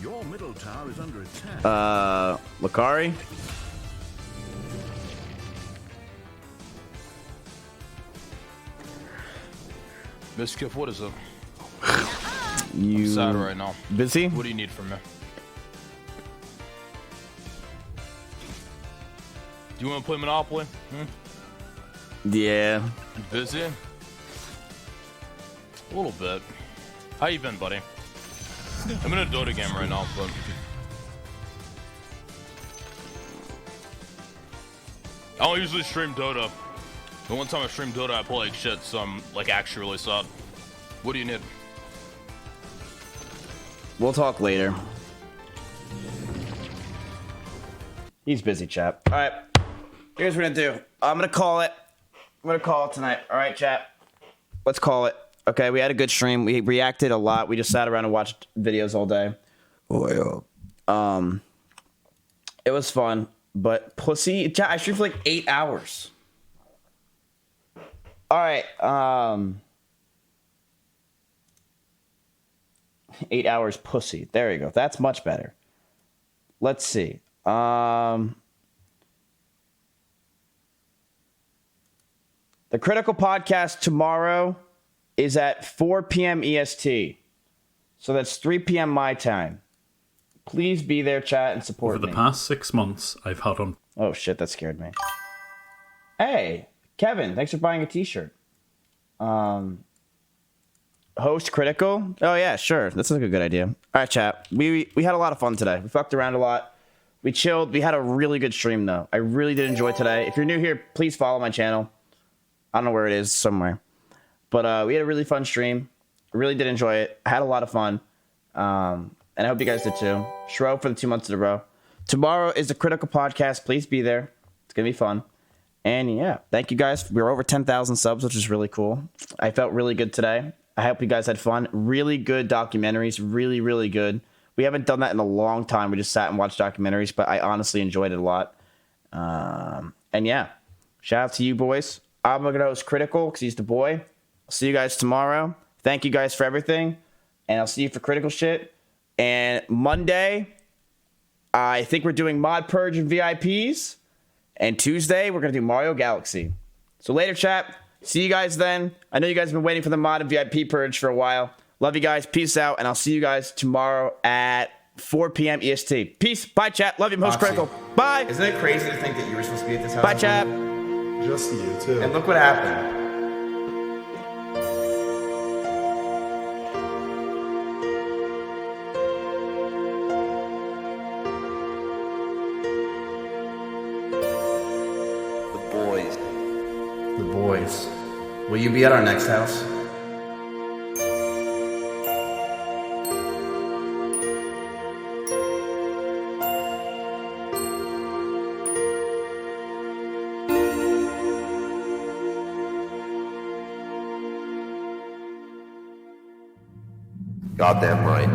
Your middle tower is under attack. Lakari? Mizkif, what is it? You I'm sad right now. Busy? What do you need from me? Do you want to play Monopoly? Yeah. You busy? A little bit. How you been, buddy? I'm in a Dota game right now, but I don't usually stream Dota. The one time I stream Dota, I play like shit, so I'm like actually really sad. What do you need? We'll talk later. He's busy, chap. All right. Here's what we're gonna do. I'm gonna call it. I'm gonna call it tonight. All right, chat. Let's call it. Okay, we had a good stream. We reacted a lot. We just sat around and watched videos all day. It was fun, but pussy. Chat, I streamed for like 8 hours. All right. 8 hours pussy. There you go. That's much better. Let's see. The Critical Podcast tomorrow is at 4 p.m. EST. So that's 3 p.m. my time. Please be there, chat, and support me. Over the past 6 months, I've had on... Oh, shit, that scared me. Hey, Kevin, thanks for buying a t-shirt. Host Critical? Oh, yeah, sure. That's like a good idea. All right, chat. We had a lot of fun today. We fucked around a lot. We chilled. We had a really good stream, though. I really did enjoy today. If you're new here, please follow my channel. I don't know where it is, somewhere. But we had a really fun stream. I really did enjoy it. I had a lot of fun. And I hope you guys did too. Shro for the 2 months in a row. Tomorrow is the Critical Podcast. Please be there. It's going to be fun. And yeah, thank you guys. We're over 10,000 subs, which is really cool. I felt really good today. I hope you guys had fun. Really good documentaries. Really, really good. We haven't done that in a long time. We just sat and watched documentaries, but I honestly enjoyed it a lot. And yeah, shout out to you boys. I'm going to host Critical because he's the boy. I'll see you guys tomorrow. Thank you guys for everything. And I'll see you for Critical shit. And Monday, I think we're doing Mod Purge and VIPs. And Tuesday, we're going to do Mario Galaxy. So later, chat. See you guys then. I know you guys have been waiting for the Mod and VIP Purge for a while. Love you guys. Peace out. And I'll see you guys tomorrow at 4 p.m. EST. Peace. Bye, chat. Love you. Most Critical. Bye. Isn't it crazy to think that you were supposed to be at this house? Bye, chat. Just you too. And look what happened. The boys. Will you be at our next house? Goddamn right.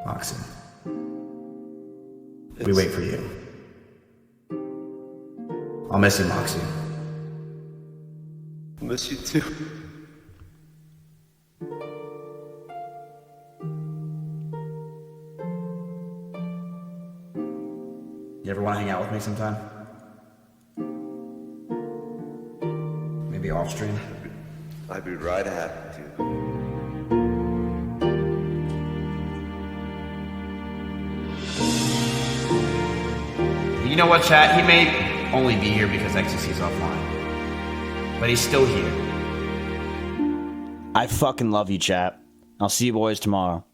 Moxie. We wait for you. I'll miss you, Moxie. I'll miss you too. You ever want to hang out with me sometime? Maybe off stream? I'd be right happy to. You know what, chat? He may only be here because XCC's offline. But he's still here. I fucking love you, chat. I'll see you boys tomorrow.